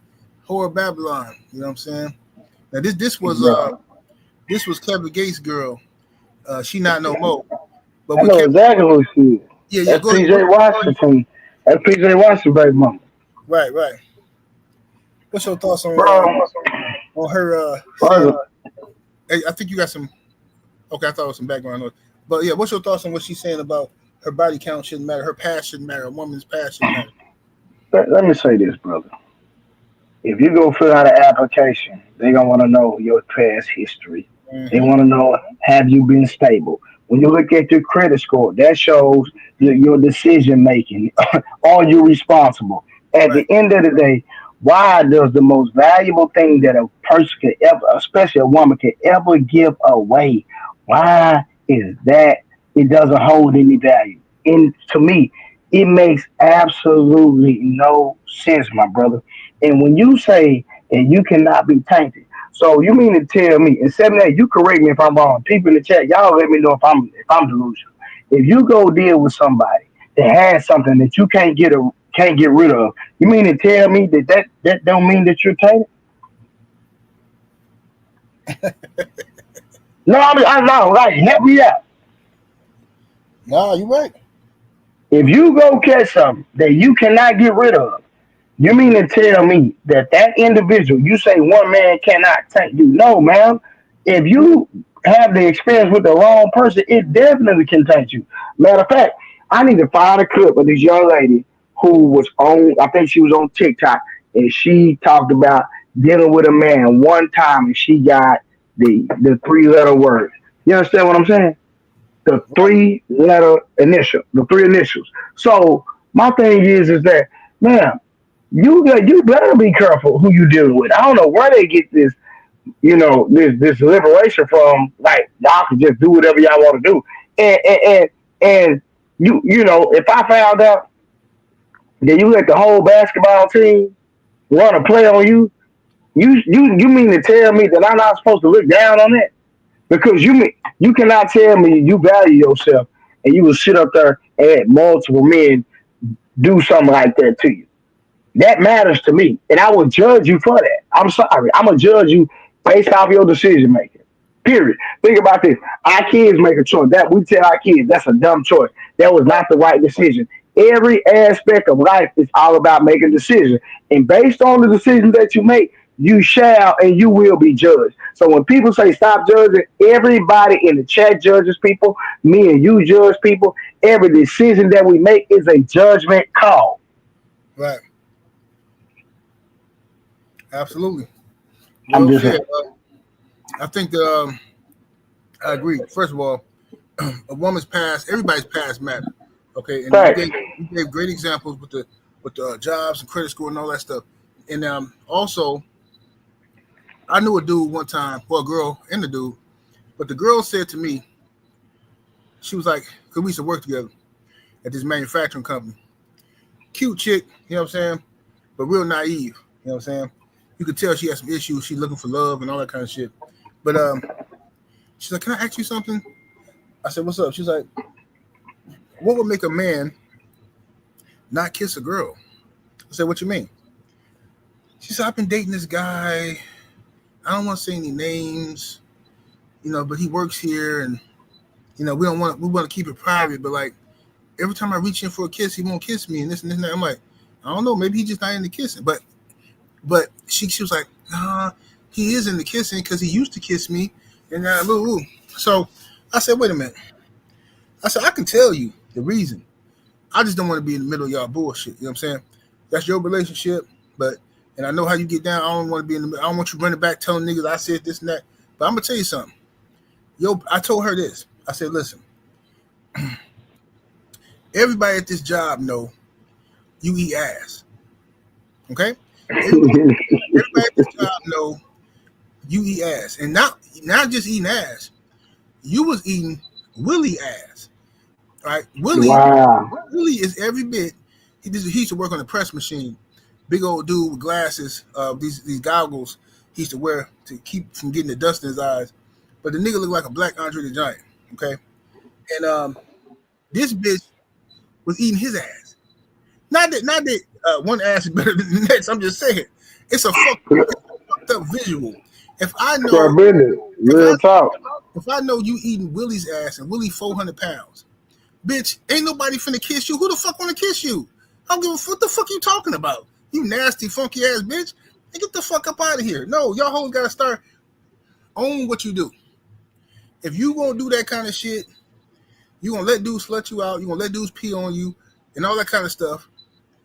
Whore of Babylon. You know what I'm saying? Now this was Kevin Gates' girl. She not no more. But
I know exactly who she is.
Yeah,
That's
go ahead.
PJ Washington. That's PJ Washington, baby mama.
Right. What's your thoughts on her? Hey, I think you got some. Okay, I thought it was some background noise. But yeah, what's your thoughts on what she's saying about her body count shouldn't matter, her past shouldn't matter, a woman's past shouldn't matter?
Let me say this, brother. If you go fill out an application, they're gonna want to know your past history.
Mm-hmm.
They want to know, have you been stable? When you look at your credit score, that shows your decision making. Are you responsible? At the end of the day, why does the most valuable thing that a person could ever, especially a woman, could ever give away? Why is that it doesn't hold any value? And to me, it makes absolutely no sense, my brother. And when you say that you cannot be tainted, so you mean to tell me, and 78, you correct me if I'm wrong. People in the chat, y'all let me know if I'm delusional. If you go deal with somebody that has something that you can't get rid of, you mean to tell me that don't mean that you're tainted? No, I know, like, help me out.
No, you're right.
If you go catch something that you cannot get rid of, you mean to tell me that individual, you say one man cannot take you? No, man. If you have the experience with the wrong person, it definitely can take you. Matter of fact, I need to find a clip of this young lady who was on, I think she was on TikTok, and she talked about dealing with a man one time and she got the 3-letter word. You understand what I'm saying? The 3-letter initial, the 3 initials. So my thing is that, man, you better be careful who you dealing with. I don't know where they get this, this liberation from. Like, y'all can just do whatever y'all want to do. And if I found out that you let the whole basketball team run a play on you, you mean to tell me that I'm not supposed to look down on that? Because you cannot tell me you value yourself and you will sit up there and let multiple men do something like that to you. That matters to me, and I will judge you for that. I'm sorry. I'm going to judge you based off your decision making. Period. Think about this. Our kids make a choice. That we tell our kids that's a dumb choice. That was not the right decision. Every aspect of life is all about making decisions. And based on the decisions that you make, you shall and you will be judged. So when people say stop judging, everybody in the chat judges people. Me and you judge people. Every decision that we make is a judgment call.
Right. Absolutely.
I'm just
I think that I agree. First of all, a woman's past, everybody's past matter. Okay, and
right.
you gave great examples with the jobs and credit score and all that stuff. And also, I knew a dude one time, well, a girl and a dude, but the girl said to me, she was like, because we used to work together at this manufacturing company. Cute chick, you know what I'm saying, but real naive, you know what I'm saying. You could tell she had some issues. She's looking for love and all that kind of shit. But she's like, can I ask you something? I said, what's up? She's like, what would make a man not kiss a girl? I said, what you mean? She said, I've been dating this guy. I don't want to say any names, but he works here, and we want to keep it private. But like every time I reach in for a kiss, he won't kiss me, and this and that. I'm like, I don't know, maybe he's just not into kissing. But she was like, nah, he is into kissing because he used to kiss me, and so I said, wait a minute. I said, I can tell you the reason. I just don't want to be in the middle of y'all bullshit. You know what I'm saying? That's your relationship, and I know how you get down. I don't want to be in the middle. I don't want you running back telling niggas I said this and that. But I'm gonna tell you something. I told her this. I said, listen, everybody at this job know you eat ass. Okay? Everybody at this job know you eat ass. And not just eating ass. You was eating Willie ass. Right? Willie is every bit. He used to work on the press machine. big old dude with glasses, these goggles he used to wear to keep from getting the dust in his eyes. But the nigga looked like a black Andre the Giant, okay? And this bitch was eating his ass. Not that one ass is better than the next. I'm just saying, it's a fucked up visual. If I know, if I know you eating Willie's ass and Willie 400 pounds, bitch, ain't nobody finna kiss you. Who the fuck wanna kiss you? I don't give a fuck. What the fuck you talking about? You nasty, funky ass bitch. Hey, get the fuck up out of here. No, y'all hoes gotta start own what you do. If you gonna do that kind of shit, you gonna let dudes slut you out, you gonna let dudes pee on you and all that kind of stuff,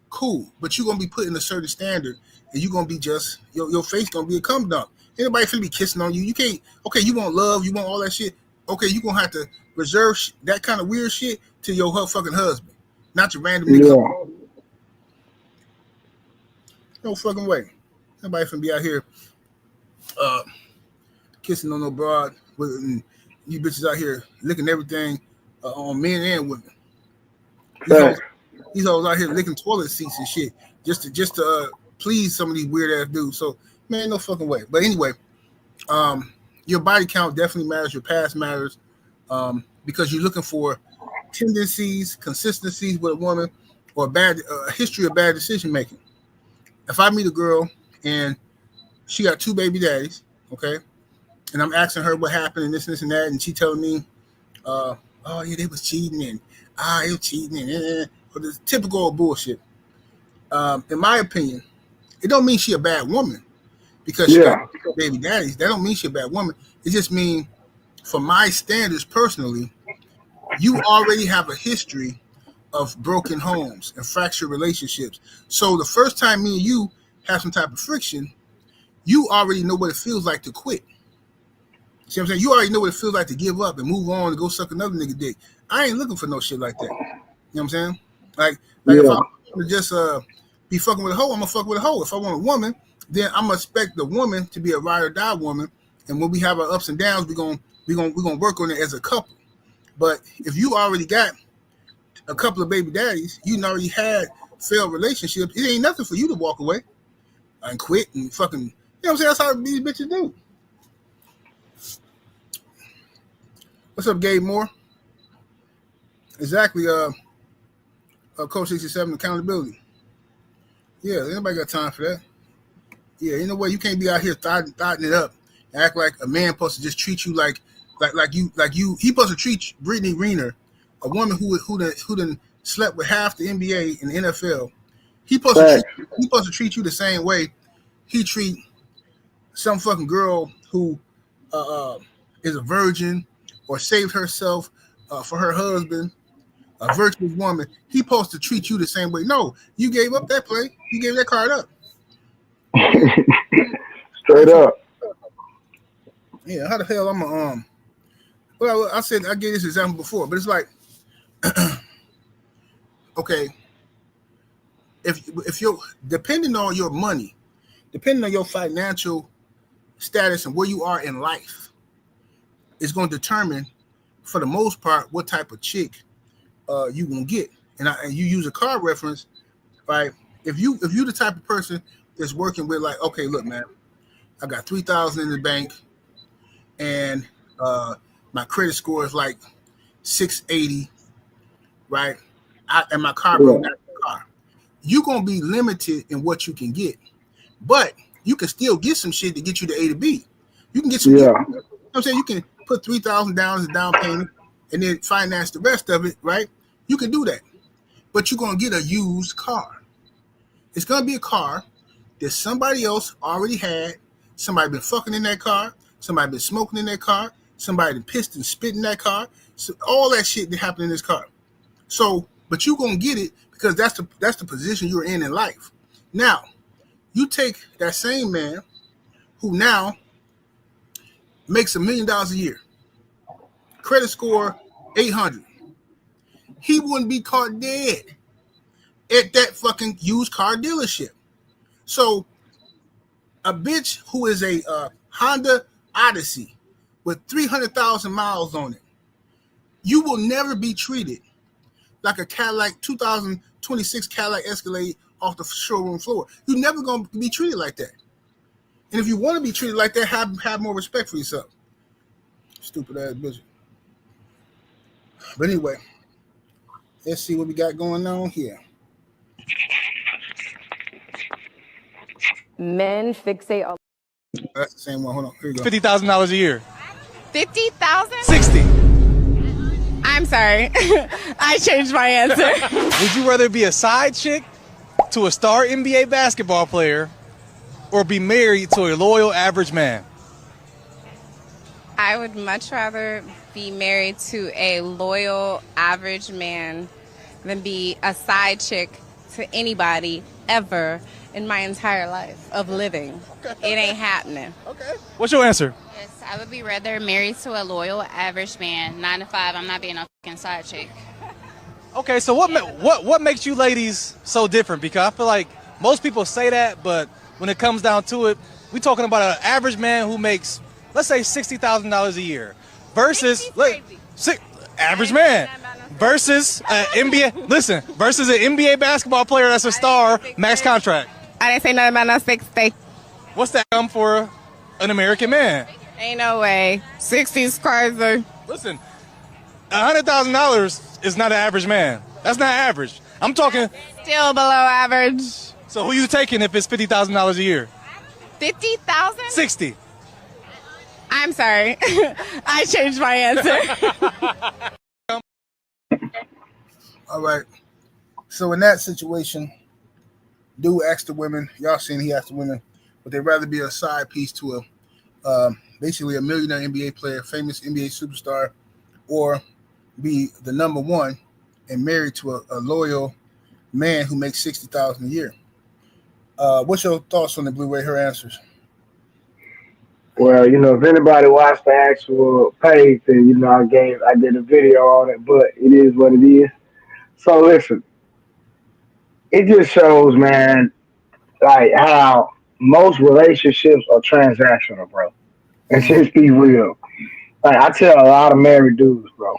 cool. But you gonna be put in a certain standard and you gonna be just, your face gonna be a cum dump. Anybody finna be kissing on you. You can't, okay, you want love, you want all that shit. Okay, you gonna have to reserve that kind of weird shit to your fucking husband, not your random nigga. No fucking way. Nobody finna be out here kissing on no broad with you bitches out here licking everything on men and women. These hoes out here licking toilet seats and shit just to please some of these weird ass dudes. So man, no fucking way. But anyway, your body count definitely matters. Your past matters because you're looking for tendencies, consistencies with a woman, or a history of bad decision making. If I meet a girl and she got 2 baby daddies, okay, and I'm asking her what happened and this and that, and she telling me, oh yeah, they was cheating and they were cheating and the typical old bullshit. In my opinion, it don't mean she a bad woman because she got baby daddies. That don't mean she a bad woman. It just mean, for my standards personally, you already have a history of broken homes and fractured relationships. So the first time me and you have some type of friction, you already know what it feels like to quit. See what I'm saying? You already know what it feels like to give up and move on and go suck another nigga dick. I ain't looking for no shit like that. You know what I'm saying? Like if I want to just be fucking with a hoe, I'm gonna fuck with a hoe. If I want a woman, then I'm gonna expect the woman to be a ride or die woman. And when we have our ups and downs, we're gonna work on it as a couple. But if you already got a couple of baby daddies, you already had failed relationships, it ain't nothing for you to walk away and quit and fucking, you know what I'm saying? That's how these bitches do. What's up, Gabe Moore? Exactly, Coach 67, accountability. Yeah, anybody got time for that? Yeah, you know what? You can't be out here thotting it up and act like a man supposed to just treat you like you. He supposed to treat Brittany Renner, a woman who done slept with half the NBA and the NFL. He supposed to treat you the same way he treat some fucking girl who is a virgin or saved herself for her husband, a virtuous woman. He supposed to treat you the same way. No, you gave up that play. You gave that card up.
Straight up.
Yeah, how the hell I'm a well, I said I gave this example before, but it's like, okay, if you're depending on your money, depending on your financial status and where you are in life, it's going to determine, for the most part, what type of chick you gonna get. And you use a car reference, right? If you the type of person that's working with, like, okay, look, man, I got $3,000 in the bank, and my credit score is like 680, right? And my car broke down. You're gonna be limited in what you can get, but you can still get some shit to get you to A to B. You can get some. You know what I'm saying? You can put $3,000 as a down payment and then finance the rest of it, right? You can do that, but you're gonna get a used car. It's gonna be a car that somebody else already had. Somebody been fucking in that car. Somebody been smoking in that car. Somebody been pissed and spit in that car. So all that shit that happened in this car. So, but you gonna get it because that's the position you're in life. Now, you take that same man who now makes $1 million a year, credit score 800. He wouldn't be caught dead at that fucking used car dealership. So, a bitch who is a Honda Odyssey with 300,000 miles on it, you will never be treated like a Cadillac 2026 Cadillac Escalade off the showroom floor. You're never gonna be treated like that. And if you want to be treated like that, have more respect for yourself. Stupid ass bitch. But anyway, let's see what we got going on here.
Men fixate a
That's the same one. Hold on. Here you go.
$50,000 a year.
50,000?
60.
I'm sorry. I changed my answer.
Would you rather be a side chick to a star NBA basketball player or be married to a loyal average man?
I would much rather be married to a loyal average man than be a side chick to anybody ever in my entire life of living. It ain't happening.
Okay. What's your answer?
Yes, I would be rather married to a loyal average man, 9 to 5. I'm not being a fucking side chick.
Okay, so what makes you ladies so different? Because I feel like most people say that, but when it comes down to it, we're talking about an average man who makes, let's say, $60,000 a year versus average man versus an NBA. Listen, versus an NBA basketball player that's a star, max contract.
I didn't say nothing about no 60.
What's that come for an American man?
Ain't no way. 60's crazy.
Listen, $100,000 is not an average man. That's not average. I'm talking
still below average.
So who you taking if it's $50,000 a year?
50,000?
60.
I'm sorry. I changed my answer.
All right. So in that situation, dude asked the women, y'all seen he asked the women, would they rather be a side piece to a basically a millionaire NBA player, famous NBA superstar, or be the number one and married to a loyal man who makes $60,000 a year? What's your thoughts on the Blue Ray? Her answers.
Well, if anybody watched the actual page, then I did a video on it, but it is what it is. So listen, it just shows, man, like how most relationships are transactional, bro. Let's just be real. Like I tell a lot of married dudes, bro,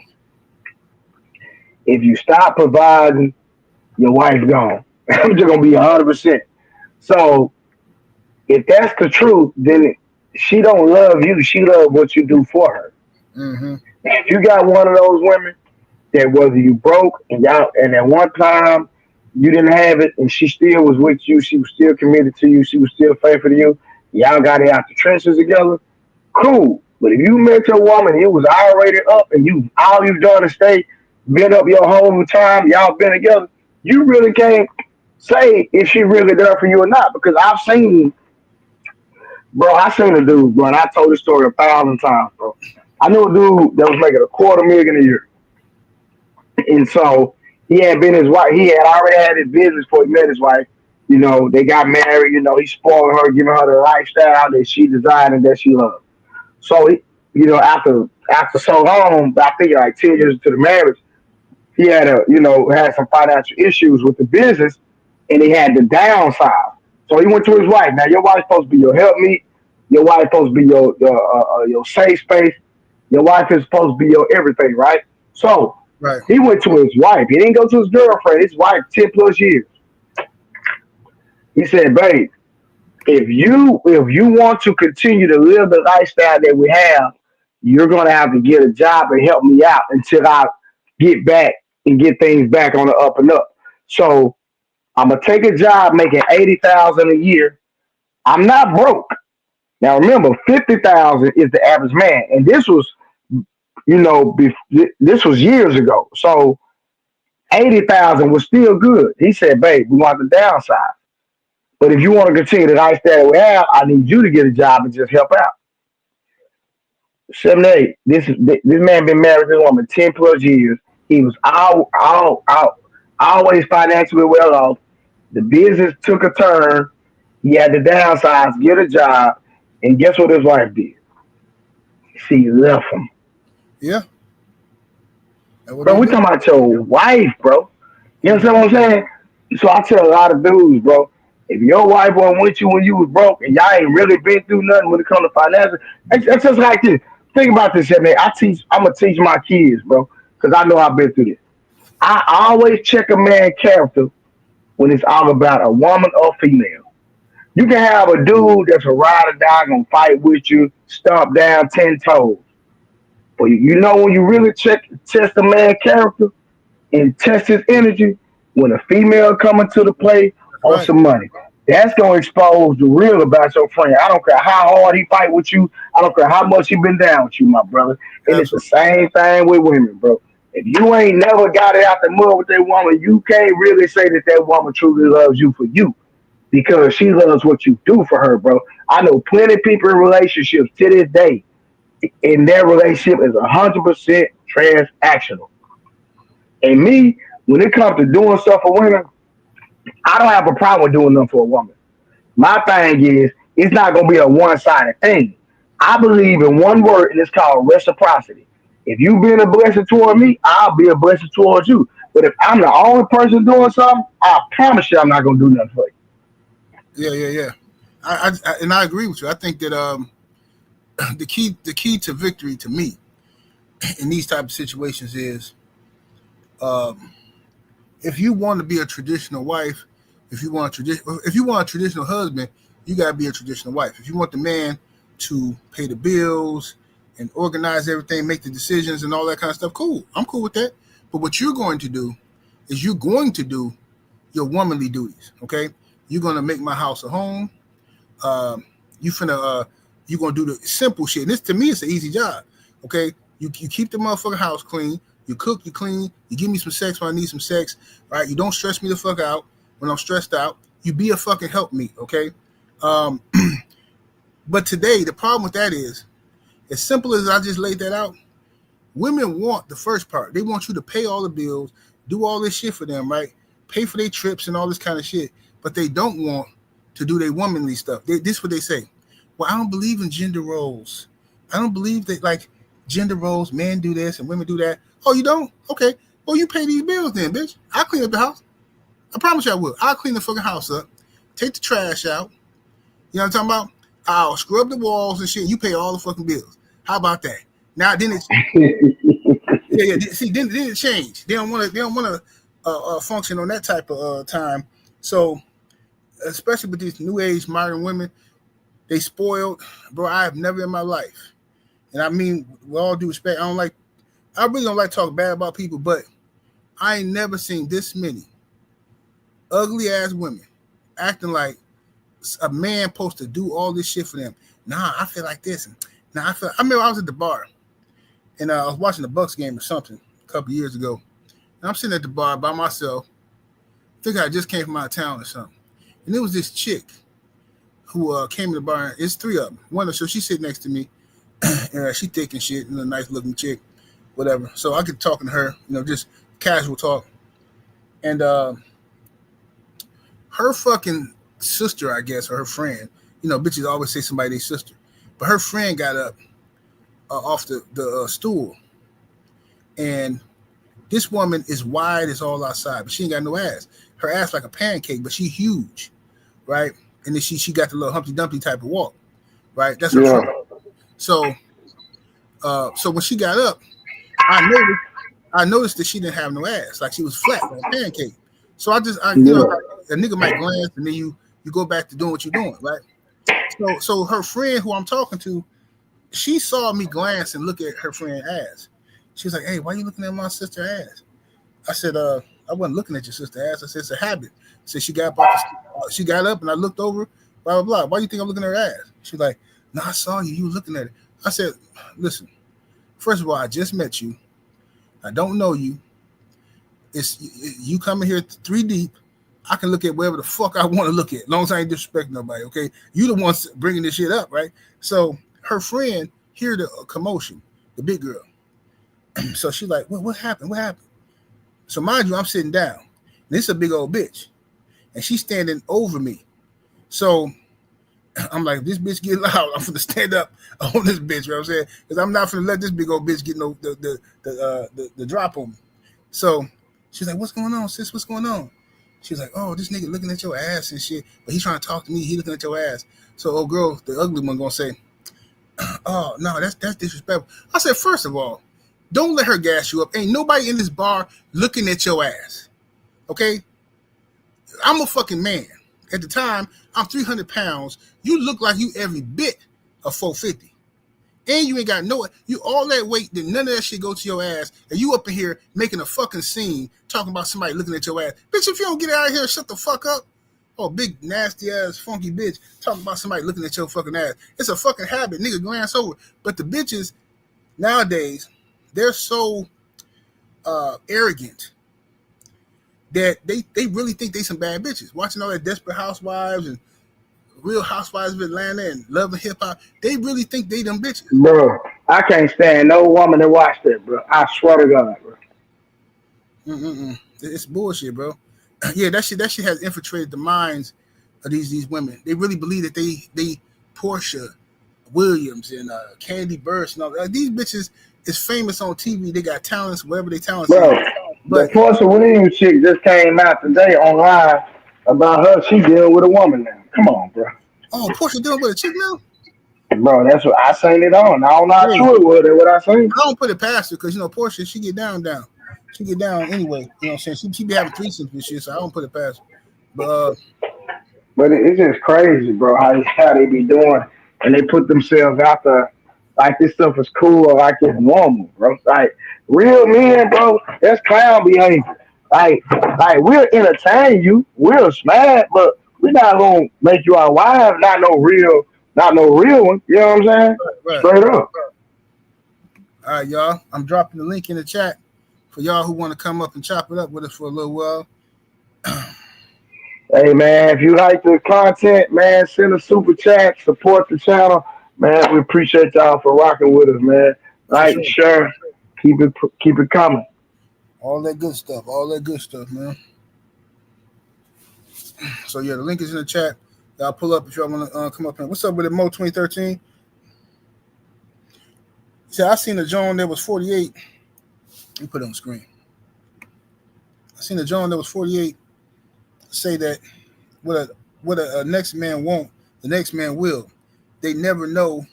if you stop providing, your wife's gone. I'm just gonna be 100%. So if that's the truth, then she don't love you. She love what you do for her.
Mm-hmm.
If you got one of those women that whether you broke and at one time you didn't have it and she still was with you, she was still committed to you, she was still faithful to you, y'all got it out the trenches together, cool. But if you met your woman and it was already up and all you've done is been up your whole time, y'all been together, you really can't say if she really there for you or not, because I seen a dude, bro, and I told this story 1,000 times, bro. I knew a dude that was making $250,000 a year. And so he had been his wife. He had already had his business before he met his wife. They got married. He spoiled her, giving her the lifestyle that she desired and that she loved. So, after so long, I think like 10 years into the marriage, he had had some financial issues with the business, and he had to downsize. So he went to his wife. Now your wife's supposed to be your helpmeet. Your wife's supposed to be your safe space. Your wife is supposed to be your everything, right? So he went to his wife. He didn't go to his girlfriend. His wife, 10 plus years. He said, "Babe, if you want to continue to live the lifestyle that we have, you're gonna have to get a job and help me out until I get back and get things back on the up and up. So I'm gonna take a job making $80,000 a year. I'm not broke. Now remember, 50,000 is the average man, and this was, this was years ago. So 80,000 was still good. He said, "Babe, we want the downside, but if you want to continue the lifestyle we have, I need you to get a job and just help out." 7 8. This man been married to this woman 10 plus years. He was always financially well off. The business took a turn. He had to downsize, get a job, and guess what his wife did? She left him.
Yeah.
Bro, we talking about your wife, bro. You understand what I'm saying? So I tell a lot of dudes, bro, if your wife wasn't with you when you was broke and y'all ain't really been through nothing when it comes to finances, it's just like this. Think about this, man. I'm gonna teach my kids, bro, because I know I've been through this. I always check a man's character when it's all about a woman or female. You can have a dude that's a ride or die gonna fight with you, stomp down 10 toes. But you know when you really test a man's character and test his energy, when a female coming to the play on
Right.
some money. That's gonna expose the real about your friend. I don't care how hard he fight with you. I don't care how much he been down with you, my brother. And it's the same thing with women, bro. If you ain't never got it out the mud with that woman, you can't really say that that woman truly loves you for you because she loves what you do for her, bro. I know plenty of people in relationships to this day, and their relationship is 100% transactional. And me, when it comes to doing stuff for women, I don't have a problem with doing them for a woman. My thing is, it's not going to be a one-sided thing. I believe in one word, and it's called reciprocity. If you being a blessing toward me, I'll be a blessing towards you. But if I'm the only person doing something, I promise you I'm not going to do nothing for you.
Yeah. And I agree with you. I think that the key to victory to me in these type of situations is if you want to be a traditional wife, if you want a traditional husband, you gotta be a traditional wife. If you want the man to pay the bills and organize everything, make the decisions and all that kind of stuff, cool. I'm cool with that. But what you're going to do is you're going to do your womanly duties. Okay, you're gonna make my house a home. You're gonna do the simple shit. And this to me, it's an easy job. Okay, you keep the motherfucking house clean. You cook, you clean, you give me some sex when I need some sex, right? You don't stress me the fuck out when I'm stressed out. You be a fucking help me, okay? But today, the problem with that is, as simple as I just laid that out, women want the first part. They want you to pay all the bills, do all this shit for them, right? Pay for their trips and all this kind of shit. But they don't want to do their womanly stuff. This is what they say. Well, I don't believe in gender roles. I don't believe that, like, gender roles, men do this and women do that. Oh, you don't? Okay. Well, you pay these bills then, bitch. I'll clean up the house. I promise you I will. I'll clean the fucking house up, take the trash out. You know what I'm talking about? I'll scrub the walls and shit. You pay all the fucking bills. How about that? Now then it's yeah. See, then it changed. They don't want to function on that type of time. So, especially with these new age modern women, they spoiled, bro. I have never in my life, and I mean with all due respect, I really don't like talking bad about people, but I ain't never seen this many ugly ass women acting like a man supposed to do all this shit for them. Nah, I feel like this. I remember I was at the bar and I was watching the Bucks game or something a couple years ago. And I'm sitting at the bar by myself. I think I just came from out of town or something. And there was this chick who came to the bar. It's three of them. So she sit next to me. And she thick and shit, and a nice looking chick. Whatever. So I get talking to her, just casual talk. And her fucking sister, I guess, or her friend, bitches always say somebody their sister. But her friend got up off the stool. And this woman is wide as all outside, but she ain't got no ass. Her ass like a pancake, but she huge, right? And then she got the little Humpty Dumpty type of walk, right? That's her friend. So when she got up, I noticed that she didn't have no ass, like she was flat like a pancake. So a nigga might glance, and then you go back to doing what you're doing, right? So her friend who I'm talking to, she saw me glance and look at her friend's ass. She was like, "Hey, why are you looking at my sister's ass?" I said, "I wasn't looking at your sister's ass." I said, "It's a habit." I said, she got up and I looked over, blah, blah, blah. Why do you think I'm looking at her ass? She's like, "No, I saw you. You were looking at it." I said, "Listen, first of all, I just met you. I don't know you. You coming here 3 deep. I can look at whatever the fuck I want to look at, as long as I ain't disrespecting nobody, okay? You the ones bringing this shit up, right?" So her friend hear the commotion, the big girl. So she's like, what happened? What happened? So mind you, I'm sitting down. This is a big old bitch. And she's standing over me. So I'm like, this bitch get loud, I'm finna stand up on this bitch, you know what I'm saying? Because I'm not finna let this big old bitch get the drop on me. So she's like, "What's going on, sis? What's going on?" She's like, "Oh, this nigga looking at your ass and shit, but he's trying to talk to me. He looking at your ass." So old girl, the ugly one, gonna say, "Oh no, that's disrespectful." I said, first of all, don't let her gas you up. Ain't nobody in this bar looking at your ass. Okay? I'm a fucking man. At the time, I'm 300 pounds. You look like you every bit of 450. And you ain't got you all that weight, then none of that shit go to your ass. And you up in here making a fucking scene, talking about somebody looking at your ass. Bitch, if you don't get out of here, shut the fuck up. Oh, big, nasty ass, funky bitch, talking about somebody looking at your fucking ass. It's a fucking habit. Nigga glance over. But the bitches nowadays, they're so arrogant that they really think they some bad bitches. Watching all that Desperate Housewives and Real Housewives of Atlanta and Love and Hip Hop, they really think they them bitches.
Bro, I can't stand no woman to watch that, bro. I swear to God, bro.
It's bullshit, bro. Yeah, that shit has infiltrated the minds of these women. They really believe that they Portia Williams and Candy Burst and all that. These bitches is famous on TV. They got talents, whatever they talents.
Bro,
but
the Portia Williams chick just came out today online about her. She dealing with a woman now. Come on, bro.
Oh, Portia dealing with a chick now?
Bro, that's what I seen it on. I'm not sure it was. That's what I seen.
I don't put it past her because, Portia, she get down. She get down anyway. You know what I'm saying? She be having threesomes and shit, so I don't put it past her.
But it's just crazy, bro, how they be doing. And they put themselves out there like this stuff is cool or like it's normal, bro. Like, real men, bro, that's clown behavior. Like we'll entertain you. We'll smash, but we're not going to make you our wife. Not no real one. You know what I'm saying?
Right.
Straight up.
All right, y'all. I'm dropping the link in the chat for y'all who want to come up and chop it up with us for a little while.
Hey, man, if you like the content, man, send a super chat, support the channel. Man, we appreciate y'all for rocking with us, man. Like, share, keep it coming.
All that good stuff, man. So, yeah, the link is in the chat. Y'all pull up if y'all want to come up here. What's up with it, Mo 2013? See, I seen a Joan that was 48. Let me put it on the screen. I seen a Joan that was 48 say that what a next man won't, the next man will. They never know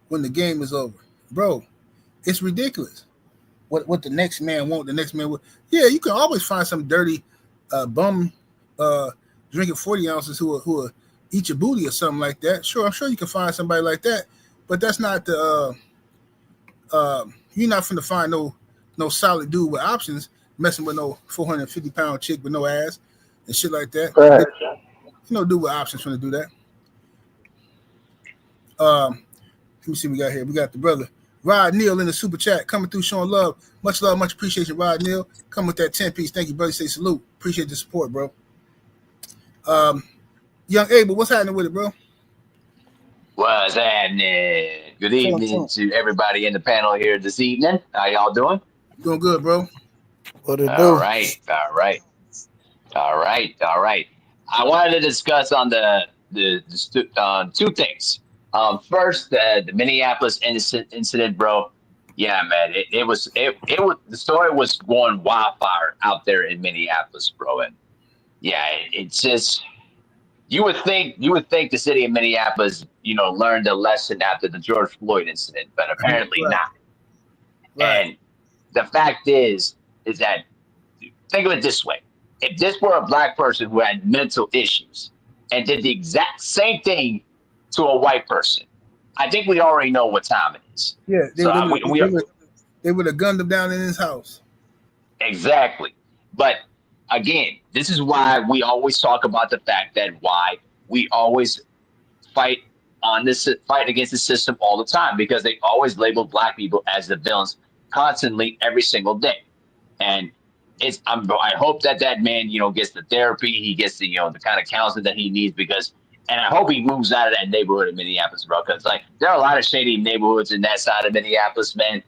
when the game is over. Bro, it's ridiculous. What the next man won't, the next man will. Yeah, you can always find some dirty bum drinking 40 ounces who will eat your booty or something like that. Sure, I'm sure you can find somebody like that, but that's not the you're not finna find no solid dude with options messing with no 450-pound chick with no ass and shit like that.
Right.
No dude with options finna do that. Let me see what we got here. We got the brother Rod Neal in the super chat coming through, showing love. Much love, much appreciation, Rod Neal. Come with that 10-piece. Thank you, brother. Say salute. Appreciate the support, bro. Young Abel, what's happening with it, bro?
What's happening? Good evening to everybody in the panel here this evening. How y'all doing?
Doing good, bro.
What it do?
All right. I wanted to discuss on the two things. First, the Minneapolis incident, bro. Yeah, man, it was the story was going wildfire out there in Minneapolis, bro. And yeah, it's just you would think the city of Minneapolis, learned a lesson after the George Floyd incident, but apparently not. Right. And the fact is that, think of it this way: if this were a black person who had mental issues and did the exact same thing to a white person, I think we already know what time it is.
Yeah, they would have gunned him down in his house.
Exactly. But again, this is why we always talk about the fact that why we always fight against the system all the time, because they always label black people as the villains constantly every single day. And I hope that man, gets the therapy, he gets the, the kind of counseling that he needs, and I hope he moves out of that neighborhood in Minneapolis, bro, because there are a lot of shady neighborhoods in that side of Minneapolis, man.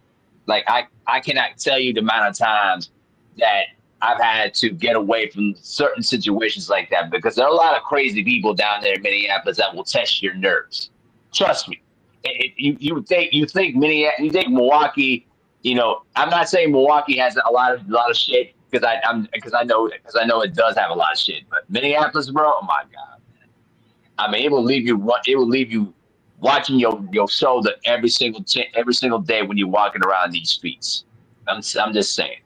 Like I cannot tell you the amount of times that I've had to get away from certain situations like that, because there are a lot of crazy people down there in Minneapolis that will test your nerves. Trust me. You think Milwaukee, I'm not saying Milwaukee has a lot of shit, because I know it does have a lot of shit, but Minneapolis, bro, oh my God. I mean, it will leave you watching your shoulder every single day when you're walking around these streets. I'm just saying.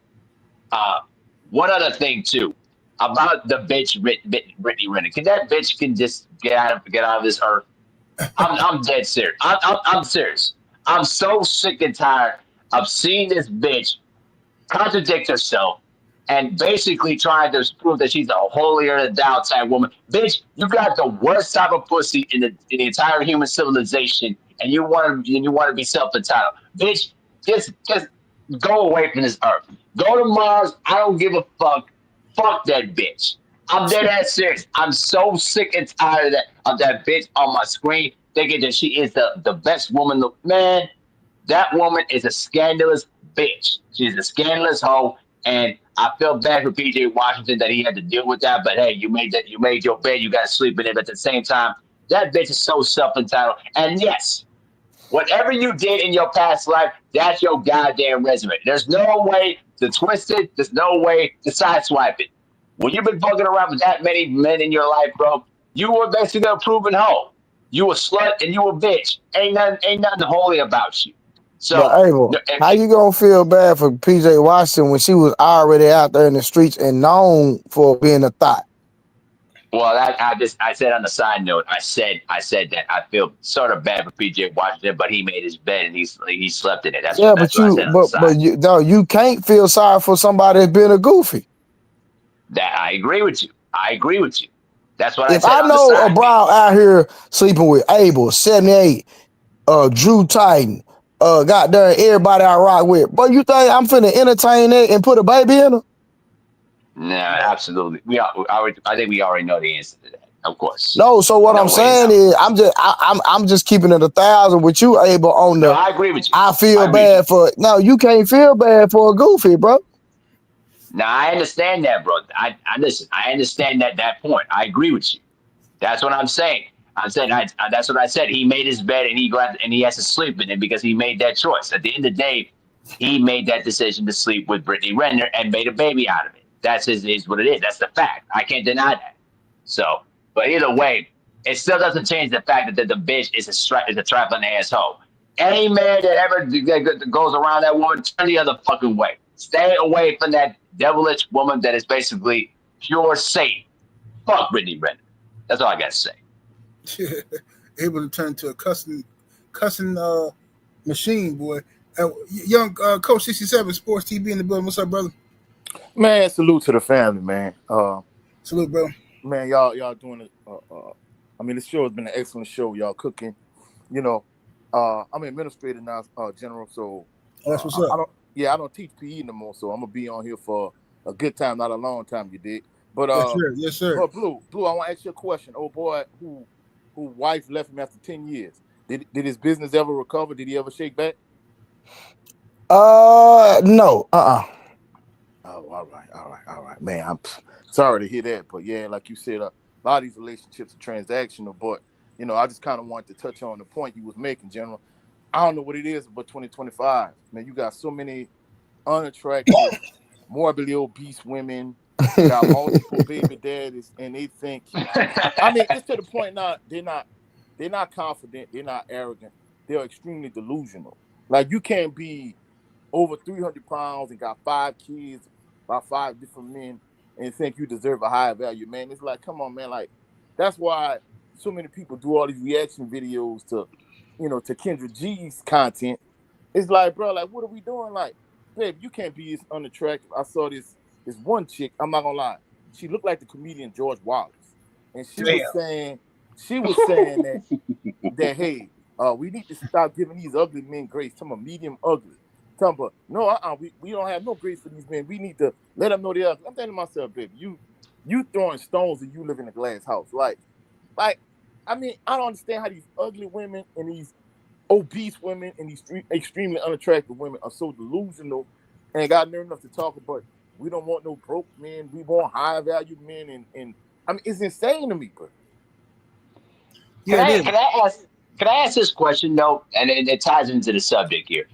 One other thing too, about the bitch Brittany Renner. Can that bitch can just get out of this earth? I'm dead serious. I'm serious. I'm so sick and tired of seeing this bitch contradict herself and basically trying to prove that she's a holier than thou type woman. Bitch, you got the worst type of pussy in the entire human civilization, and you want to be self entitled. Bitch, just go away from this earth. Go to Mars. I don't give a fuck. Fuck that bitch. I'm dead ass serious. I'm so sick and tired of that bitch on my screen thinking that she is the best woman. Man, that woman is a scandalous bitch. She's a scandalous hoe, and I feel bad for PJ Washington that he had to deal with that. But hey, you made your bed, you got to sleep in it. But at the same time, that bitch is so self-entitled. And yes, whatever you did in your past life, that's your goddamn resume. There's no way to twist it. There's no way to sideswipe it. When you've been fucking around with that many men in your life, bro, you were basically a proven hoe. You a slut and you a bitch. Ain't nothing holy about you. So,
but Abel, how you gonna feel bad for PJ Washington when she was already out there in the streets and known for being a thought?
Well, I said on the side note, I said that I feel sort of bad for PJ Washington, but he made his bed and he slept in it. That's what I said on the side.
You can't feel sorry for somebody that's been a goofy.
That I agree with you. That's what I said.
If I know a brown out here sleeping with Abel, 78, Drew Titan, goddamn everybody I rock with, but you think I'm finna entertain that and put a baby in her?
No, absolutely. I think we already know the answer to that. Of course.
No. So what I'm saying is, I'm just keeping it 1,000 with you, Abel. On the,
no, I agree with you.
I feel bad for. No, you can't feel bad for a goofy, bro.
No, I understand that, bro. I listen. I understand that point. I agree with you. That's what I'm saying. I'm saying that's what I said. He made his bed and he has to sleep in it because he made that choice. At the end of the day, he made that decision to sleep with Brittany Renner and made a baby out of it. That's is what it is. That's the fact. I can't deny that. So, but either way, it still doesn't change the fact that the bitch is a trifling asshole. Any man that ever goes around that woman, turn the other fucking way. Stay away from that devilish woman that is basically pure Satan. Fuck Brittany Renner. That's all I got to say.
Able to turn to a cussing machine, boy. Young Coach 67 Sports TV in the building. What's up, brother?
Man, salute to the family, man.
Salute, bro.
Man, y'all doing it. I mean, this show has been an excellent show. Y'all cooking. You know, I'm an administrator now, General. So
that's what's up.
I don't teach PE no more. So I'm gonna be on here for a good time, not a long time. You did, but
yes, sir.
But Blue, I want to ask you a question. Oh boy, who wife left him after 10 years? Did his business ever recover? Did he ever shake back?
No.
Oh, all right, man. I'm sorry to hear that, but yeah, like you said, a lot of these relationships are transactional. But you know, I just kind of wanted to touch on the point you was making, General. I don't know what it is, but 2025, man, you got so many unattractive, morbidly obese women, you got multiple baby daddies, and they think. I mean, it's to the point now. They're not confident. They're not arrogant. They're extremely delusional. Like you can't be over 300 pounds and got 5 kids by 5 different men and think you deserve a higher value, man. It's like, come on, man. Like, that's why so many people do all these reaction videos to, to Kendra G's content. It's like, bro, like, what are we doing? Like, babe, you can't be this unattractive. I saw this one chick, I'm not gonna lie. She looked like the comedian George Wallace. And she was saying that hey, we need to stop giving these ugly men grace. Some are medium ugly. But no, we don't have no grace for these men. We need to let them know they're ugly. I'm thinking to myself, baby, you throwing stones and you live in a glass house. Like, I mean, I don't understand how these ugly women and these obese women and these extremely unattractive women are so delusional and got nerve enough to talk about. We don't want no broke men. We want high value men, and I mean, it's insane to me, bro.
Can I ask this question though, and it ties into the subject here?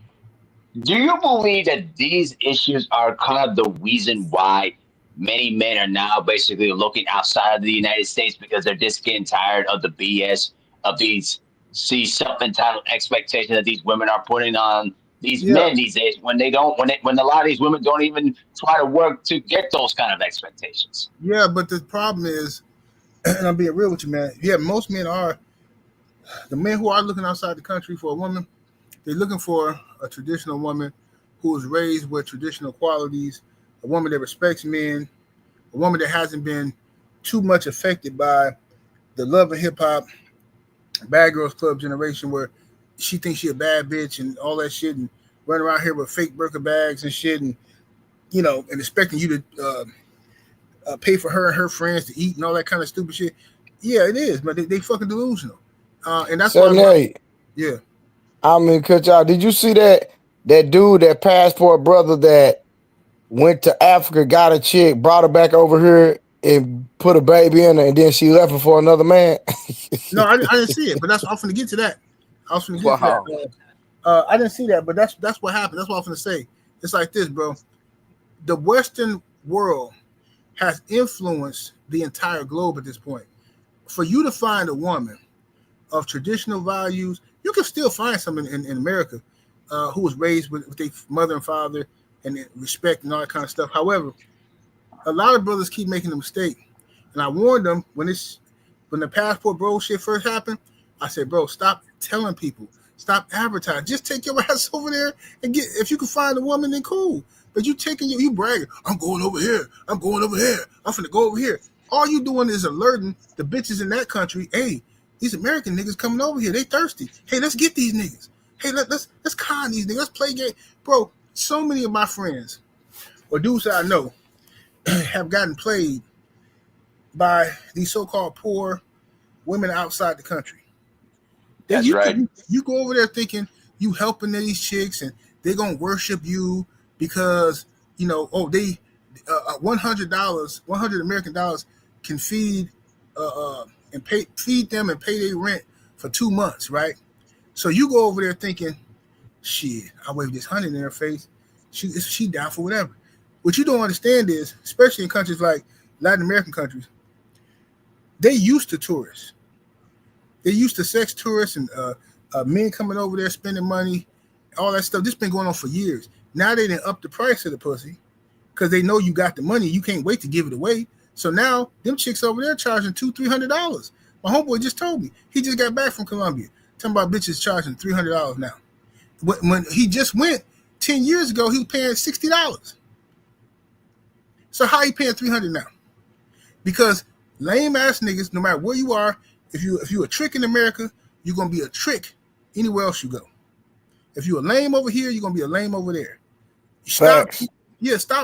Do you believe that these issues are kind of the reason why many men are now basically looking outside of the United States because they're just getting tired of the BS of these self-entitled expectations that these women are putting on these men these days when a lot of these women don't even try to work to get those kind of expectations.
Yeah, but the problem is, and I'm being real with you, man. Yeah, most men are the men who are looking outside the country for a woman. They're looking for a traditional woman who was raised with traditional qualities, a woman that respects men, a woman that hasn't been too much affected by the love of hip hop, bad girls club generation where she thinks she a bad bitch and all that shit and run around here with fake burqa bags and shit and and expecting you to pay for her and her friends to eat and all that kind of stupid shit. Yeah, it is, but they fucking delusional. And that's
78.
Yeah.
I'm gonna cut y'all. Did you see that dude, that passport brother that went to Africa, got a chick, brought her back over here and put a baby in her, and then she left her for another man?
No, I didn't see it, but I'm finna get to that. I was finna get to that. I didn't see that, but that's what happened. That's what I'm finna say. It's like this, bro. The Western world has influenced the entire globe at this point. For you to find a woman of traditional values, you can still find some in America who was raised with their mother and father and respect and all that kind of stuff. However, a lot of brothers keep making a mistake. And I warned them when the passport bro shit first happened, I said, bro, stop telling people. Stop advertising. Just take your ass over there and get, if you can find a woman, then cool. But you bragging, I'm going over here. I'm going over here. I'm finna go over here. All you doing is alerting the bitches in that country, hey, these American niggas coming over here. They thirsty. Hey, let's get these niggas. Hey, let's con these niggas. Let's play game. Bro, so many of my friends or dudes that I know have gotten played by these so-called poor women outside the country.
That's right.
You go over there thinking you helping these chicks and they're going to worship you because, they $100, $100 American dollars can feed them and pay their rent for 2 months, right? So you go over there thinking, shit, I wave this 100 in her face. She down for whatever. What you don't understand is, especially in countries like Latin American countries, they used to tourists. They used to sex tourists and men coming over there spending money, all that stuff. This has been going on for years. Now they didn't up the price of the pussy because they know you got the money. You can't wait to give it away. So now them chicks over there charging $200-$300. My homeboy just told me he just got back from Colombia. Talking about bitches charging $300 now. When he just went 10 years ago, he was paying $60. So how he paying $300 now? Because lame ass niggas, no matter where you are, if you a trick in America, you're gonna be a trick anywhere else you go. If you're a lame over here, you're gonna be a lame over there. Stop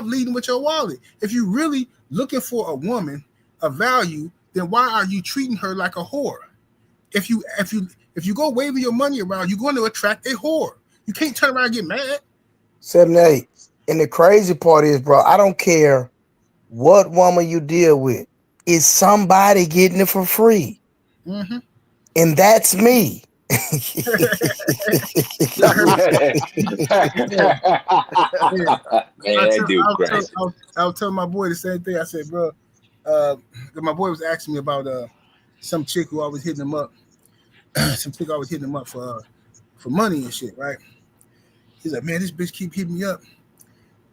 leading with your wallet. If you're really looking for a woman of value, then why are you treating her like a whore? If you go waving your money around, you're going to attract a whore. You can't turn around and get mad.
78. And the crazy part is, bro, I don't care what woman you deal with. Is somebody getting it for free?
Mm-hmm.
And that's me.
I was telling my boy the same thing. I said, bro, my boy was asking me about some chick who always hitting him up. Some chick always hitting him up for money and shit, right? He's like, man, this bitch keep hitting me up,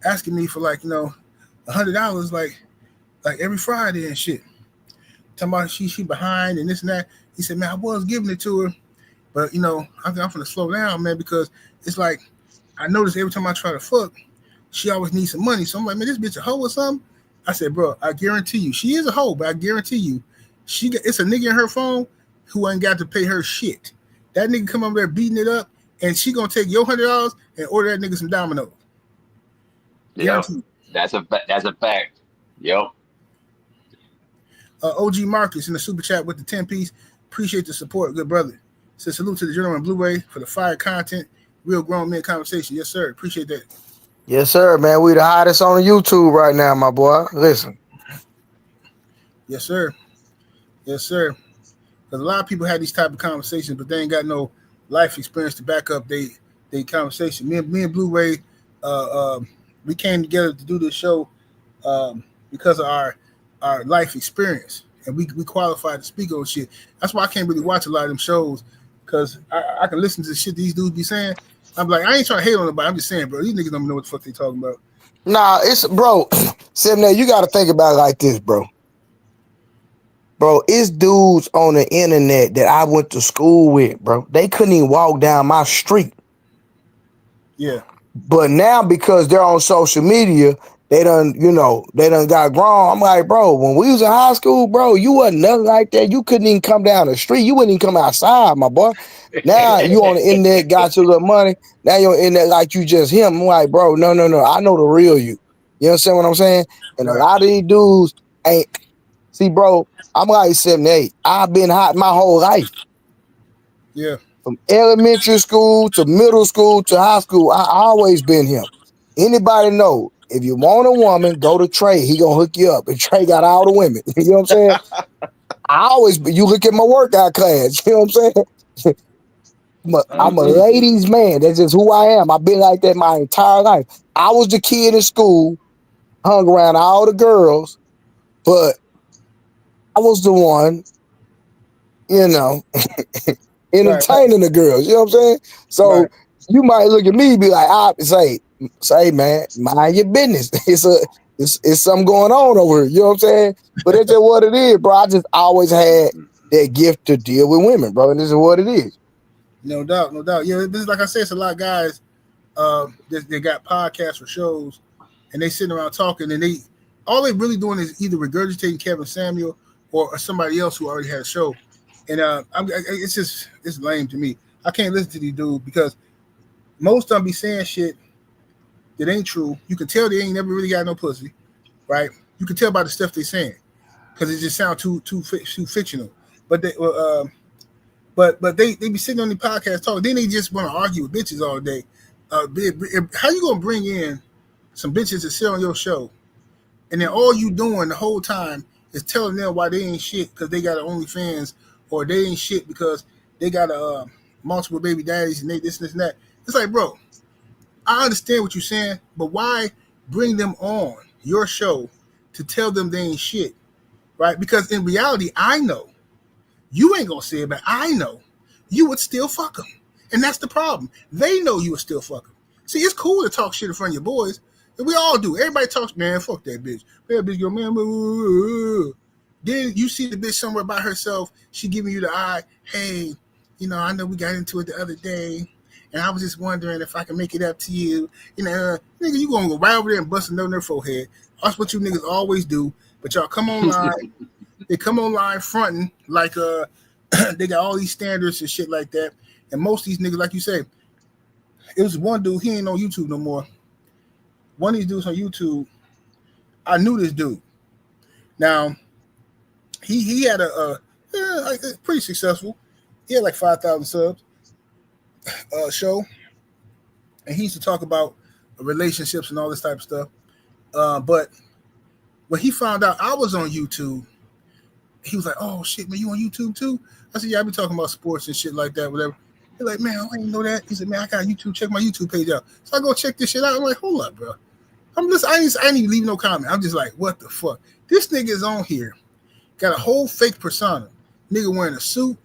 asking me for $100 like every Friday and shit. Talking about she behind and this and that. He said, man, I was giving it to her, but I'm gonna slow down, man, because it's like I notice every time I try to fuck, she always needs some money. So I'm like, man, this bitch a hoe or something? I said, bro, I guarantee you, she is a hoe, but I guarantee you, it's a nigga in her phone who ain't got to pay her shit. That nigga come over there beating it up, and she gonna take your $100 and order that nigga some Domino's.
Yep, that's a fact. Yep.
OG Marcus in the super chat with the 10-piece. Appreciate the support, good brother. Says salute to the gentleman Blu-ray for the fire content, real grown men conversation. Yes, sir. Appreciate that.
Yes, sir, man. We the hottest on YouTube right now, my boy. Listen.
Yes, sir. Yes, sir. Because a lot of people have these type of conversations, but they ain't got no life experience to back up they conversation. Me and Blu-ray, we came together to do this show because of our life experience, and we qualified to speak on shit. That's why I can't really watch a lot of them shows because I can listen to the shit these dudes be saying. I'm like, I ain't trying to hate on nobody. I'm just saying, bro, these niggas don't know what the fuck they talking about.
Nah, it's bro. 7A, you got to think about it like this, bro. Bro, it's dudes on the internet that I went to school with, bro. They couldn't even walk down my street.
Yeah.
But now because they're on social media, they done got grown. I'm like, bro, when we was in high school, bro, you wasn't nothing like that. You couldn't even come down the street. You wouldn't even come outside, my boy. Now you on the internet, got your little money. Now you're on the internet like you just him. I'm like, bro, no. I know the real you. You understand what I'm saying? And a lot of these dudes ain't. See, bro, I'm like 7'8". I've been hot my whole life.
Yeah.
From elementary school to middle school to high school, I always been him. Anybody know, if you want a woman, go to Trey. He gonna hook you up. And Trey got all the women. You know what I'm saying? You look at my workout class. You know what I'm saying? I'm a ladies' man. That's just who I am. I've been like that my entire life. I was the kid in school, hung around all the girls, but I was the one, entertaining the girls. You know what I'm saying? So you might look at me and be like, say, man, mind your business. It's something going on over here. You know what I'm saying? But that's just what it is, bro. I just always had that gift to deal with women, bro. And this is what it is.
No doubt. Yeah, this is like I said, it's a lot of guys they got podcasts or shows, and they sitting around talking, and all they really doing is either regurgitating Kevin Samuel or somebody else who already had a show. And it's lame to me. I can't listen to these dudes because most of them be saying shit that ain't true. You can tell they ain't never really got no pussy, right? You can tell by the stuff they saying because it just sounds too fictional. But they be sitting on the podcast talking. Then they just want to argue with bitches all day. How you gonna bring in some bitches to sit on your show, and then all you doing the whole time is telling them why they ain't shit because they got OnlyFans, or they ain't shit because they got multiple baby daddies and they this and that. It's like, bro, I understand what you're saying, but why bring them on your show to tell them they ain't shit, right? Because in reality, I know you ain't gonna say it, but I know you would still fuck them, and that's the problem. They know you would still fuck them. See, it's cool to talk shit in front of your boys. We all do. Everybody talks, man, fuck that bitch. That bitch go, man, then you see the bitch somewhere by herself. She giving you the eye. Hey, I know we got into it the other day, and I was just wondering if I can make it up to you. Nigga, you gonna go right over there and bust a note in their forehead. That's what you niggas always do. But y'all come online. They come online fronting like they got all these standards and shit like that. And most of these niggas, like you say, it was one dude. He ain't on YouTube no more. One of these dudes on YouTube, I knew this dude. Now, he had a pretty successful. He had like 5,000 subs show, and he used to talk about relationships and all this type of stuff. But when he found out I was on YouTube, he was like, "Oh shit, man, you on YouTube too?" I said, "Yeah, I be talking about sports and shit like that, whatever." He's like, "Man, I didn't know that." He said, "Man, I got YouTube. Check my YouTube page out." So I go check this shit out. I'm like, "Hold up, bro." I ain't even leave no comment. I'm just like, what the fuck? This nigga is on here, got a whole fake persona. Nigga wearing a suit.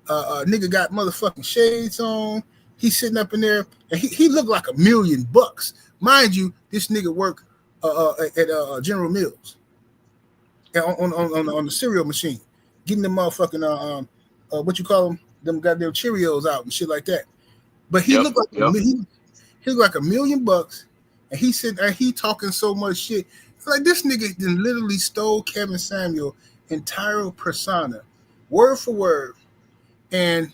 Nigga got motherfucking shades on. He's sitting up in there, and he looked like $1 million. Mind you, this nigga work at General Mills on the cereal machine, getting them motherfucking what you call them goddamn Cheerios out and shit like that. But he looked like he looked like $1 million. And he said, and he talking so much shit. Like, this nigga then literally stole Kevin Samuel entire persona, word for word, and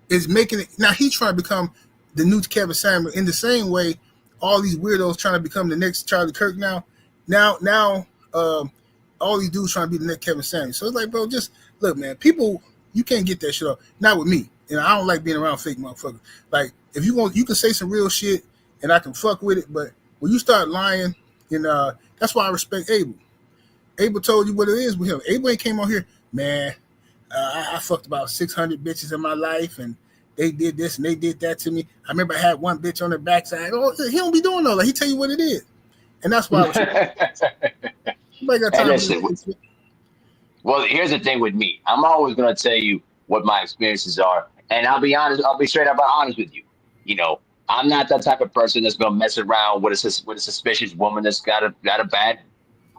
is making it. Now he trying to become the new Kevin Samuel in the same way all these weirdos trying to become the next Charlie Kirk now all these dudes trying to be the next Kevin Samuel. So it's like, bro, just look, man, people, you can't get that shit off. Not with me. I don't like being around fake motherfuckers. Like, if you want, you can say some real shit and I can fuck with it, but when you start lying, that's why I respect Abel. Abel told you what it is with him. Abel ain't came on here, man, I fucked about 600 bitches in my life, and they did this and they did that to me. I remember I had one bitch on the backside. Oh, he don't be doing all that. He tell you what it is. And that's why
Well, here's the thing with me. I'm always going to tell you what my experiences are And I'll be honest, I'll be straight up honest with you. You know, I'm not that type of person that's gonna mess around with a suspicious woman that's got a bad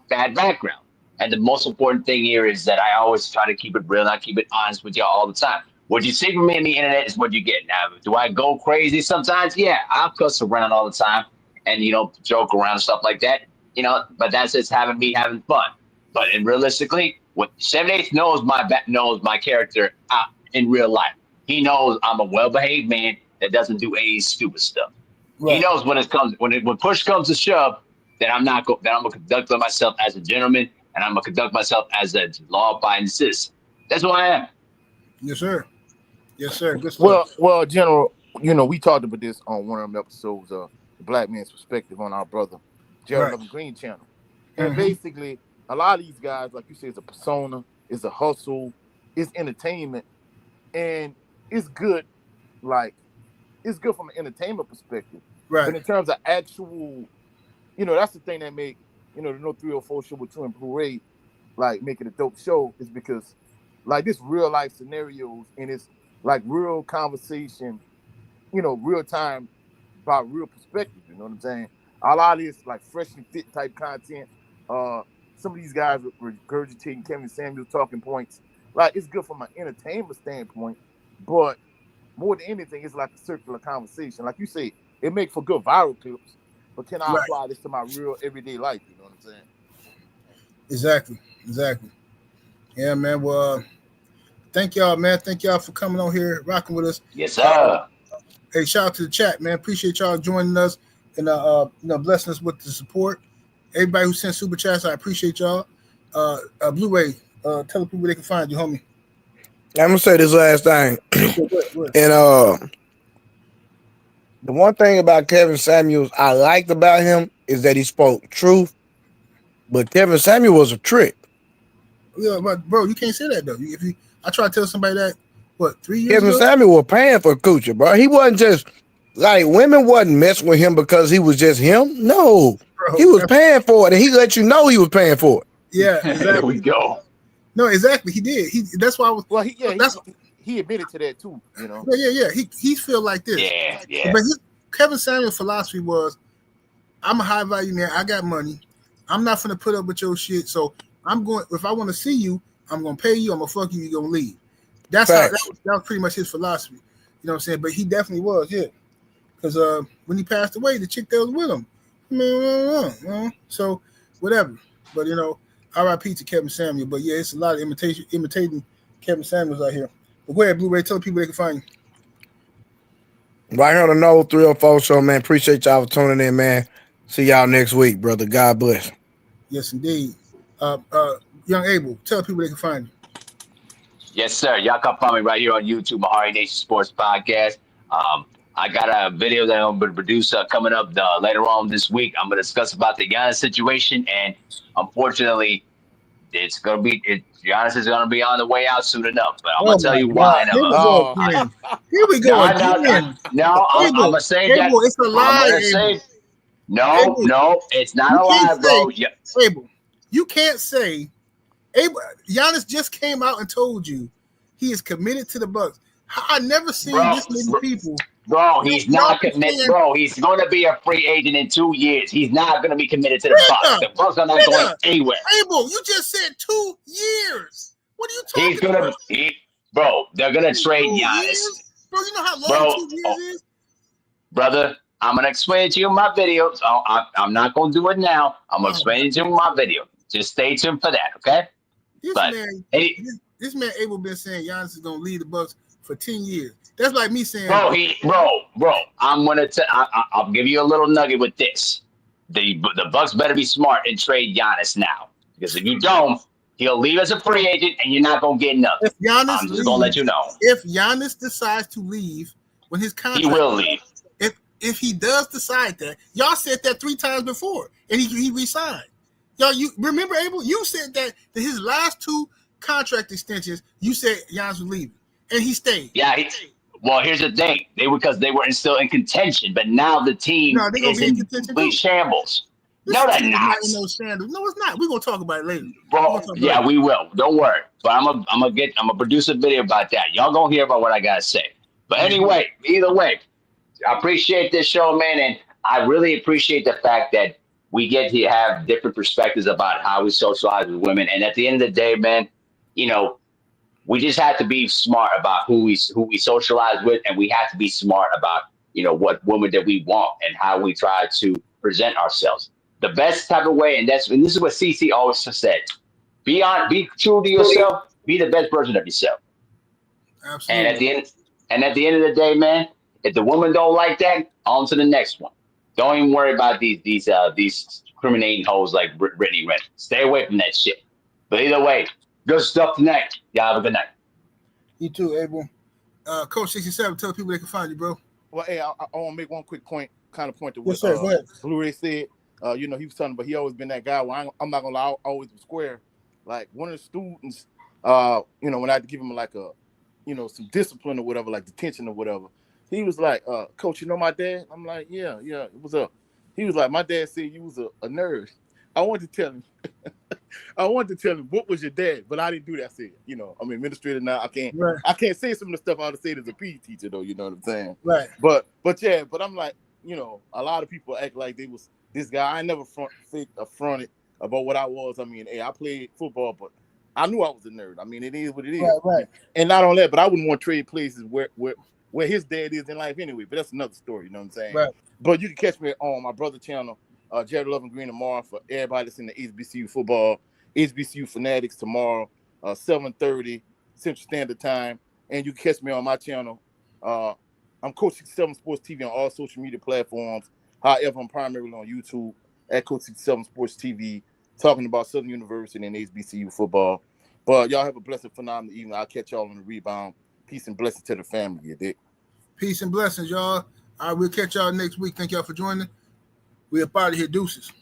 background. And the most important thing here is that I always try to keep it real and I keep it honest with y'all all the time. What you see from me on the internet is what you get. Now, do I go crazy sometimes? Yeah, I'll cuss around all the time and, you know, joke around and stuff like that. You know, but that's just having fun. But realistically, what 7/8 knows my character in real life. He knows I'm a well-behaved man that doesn't do any stupid stuff. Right. He knows when push comes to shove, that I'm gonna conduct myself as a gentleman and I'm gonna conduct myself as a law-abiding citizen. That's who I am.
Yes, sir. Yes, sir. Good stuff.
Well, General, you know, we talked about this on one of them episodes of The Black Man's Perspective on our brother Gerald Lovin Green channel. And basically, a lot of these guys, like you said, it's a persona, it's a hustle, it's entertainment, and it's good. Like, it's good from an entertainment perspective. Right. But in terms of actual, you know, that's the thing that make, you know, the No 304 show with True and Blue Ray, like, make it a dope show is because, like, this real life scenarios and it's like real conversation, you know, real time about real perspective. You know what I'm saying? A lot of this like fresh and fit type content. Some of these guys are regurgitating Kevin Samuels talking points. Like, it's good from an entertainment standpoint, but more than anything, it's like a circular conversation. Like you say, it makes for good viral clips, but can I apply this to my real everyday life? You know what I'm saying?
Exactly. Yeah, man. Well, thank y'all, man. Thank y'all for coming on here, rocking with us.
Yes, sir.
Hey, shout out to the chat, man. Appreciate y'all joining us and you know, blessing us with the support. Everybody who sent super chats, I appreciate y'all. Blu-ray, tell the people they can find you, homie.
I'm gonna say this last thing.
What?
And the one thing about Kevin Samuels I liked about him is that he spoke truth, but Kevin Samuel was a trick.
Yeah, but bro, you can't say that though. I try to tell somebody that, 3 years
Kevin
ago?
Samuel was paying for Coochie, bro. He wasn't just like women wasn't messing with him because he was just him. No, bro, he was paying for it, and he let you know he was paying for it.
Yeah, exactly.
There we go.
No, exactly. He did. That's why I was.
Well, he admitted to that too. You know.
Yeah. He feel like this.
Yeah.
But Kevin Samuel's philosophy was, I'm a high value man. I got money. I'm not gonna put up with your shit. So I'm going. If I want to see you, I'm gonna pay you. I'm gonna fuck you. You're gonna leave. That's how that was pretty much his philosophy. You know what I'm saying? But he definitely was, yeah. Because when he passed away, the chick that was with him. So whatever. But you know, R.I.P. to Kevin Samuel. But yeah, it's a lot of imitating Kevin Samuels out here. But go ahead, Blu-ray. Tell the people they can find you.
Right here on the No 304 show, man. Appreciate y'all for tuning in, man. See y'all next week, brother. God bless.
Yes, indeed. Young Abel, tell the people they can find you.
Yes, sir. Y'all can find me right here on YouTube, Mahari Nation Sports Podcast. I got a video that I'm going to produce coming up later on this week. I'm going to discuss about the Giannis situation, and unfortunately, Giannis is going to be on the way out soon enough. But I'm going to tell you why.
Here we go.
I'm going to say that.
It's a lie.
No, it's not a lie, bro.
Abel, you can't say. Giannis just came out and told you he is committed to the Bucks. I never seen this many people.
Bro, he's not committed. Bro, he's going to be a free agent in 2 years. He's not going to be committed to the Bucks. The Bucks are not going anywhere.
Abel, you just said 2 years. What are you talking about?
Bro, they're going to trade Giannis.
Bro, you know how long 2 years is?
Brother, I'm going to explain it to you in my video. So I'm not going to do it now. I'm going to explain it to you in my video. Just stay tuned for that, okay? This
man Abel been saying Giannis is gonna lead the Bucks for 10 years. That's like me saying,
bro. I'm gonna I'll give you a little nugget with this. The Bucks better be smart and trade Giannis now, because if you don't, he'll leave as a free agent, and you're not gonna get nothing. I'm just gonna let you know.
If Giannis decides to leave when his contract,
he will leave.
If he does decide that, y'all said that 3 times before, and he resigned. Y'all, you remember, Abel? You said that his last 2 contract extensions, you said Giannis was leaving, and he stayed.
Yeah. Well, here's the thing: they were still in contention, but now the team is in complete shambles. No, they're not.
No, it's not. We're gonna talk about it later.
Bro, yeah, we will. Don't worry. But I'm gonna produce a video about that. Y'all gonna hear about what I gotta say. But anyway, either way, I appreciate this show, man, and I really appreciate the fact that we get to have different perspectives about how we socialize with women. And at the end of the day, man, you know, we just have to be smart about who we socialize with, and we have to be smart about, you know, what women that we want and how we try to present ourselves. The best type of way, and this is what CC always said: be true to yourself, be the best version of yourself.
Absolutely.
And at the end of the day, man, if the woman don't like that, on to the next one. Don't even worry about these discriminating hoes like Brittany Renner. Stay away from that shit. But either way, good stuff tonight. Y'all have a good night.
You too, Abel. Coach 67, tell people they can find you, bro.
Well, hey, I want to make one quick point to what
Yes, sir. Go ahead.
Blu-ray said. You know, he was telling, but he always been that guy where I'm not gonna lie, I always was square. Like one of the students, you know, when I had to give him like a, you know, some discipline or whatever, like detention or whatever, he was like, Coach, you know my dad? I'm like, yeah, what's up? He was like, my dad said you was a nerd. I wanted to tell him, what was your dad? But I didn't do that. I said, you know, I'm an administrator now. I can't say some of the stuff I would have said as a PE teacher though, you know what I'm saying?
Right.
But I'm like, you know, a lot of people act like they was this guy. I never affronted about what I was. I mean, hey, I played football, but I knew I was a nerd. I mean, it is what it is.
Right.
And not only that, but I wouldn't want to trade places where his dad is in life anyway. But that's another story, you know what I'm saying? Right. But you can catch me on my brother channel, Jared Love and Green tomorrow for everybody that's in the HBCU football, HBCU Fanatics tomorrow, 7:30 Central Standard Time. And you can catch me on my channel. I'm Coach 67 Sports TV on all social media platforms. However, I'm primarily on YouTube at Coach 67 Sports TV, talking about Southern University and HBCU football. But y'all have a blessed, phenomenal evening. I'll catch y'all on the rebound. Peace and blessings to the family, you dig?
Peace and blessings, y'all. All right, we'll catch y'all next week. Thank y'all for joining. We're up out of here. Deuces.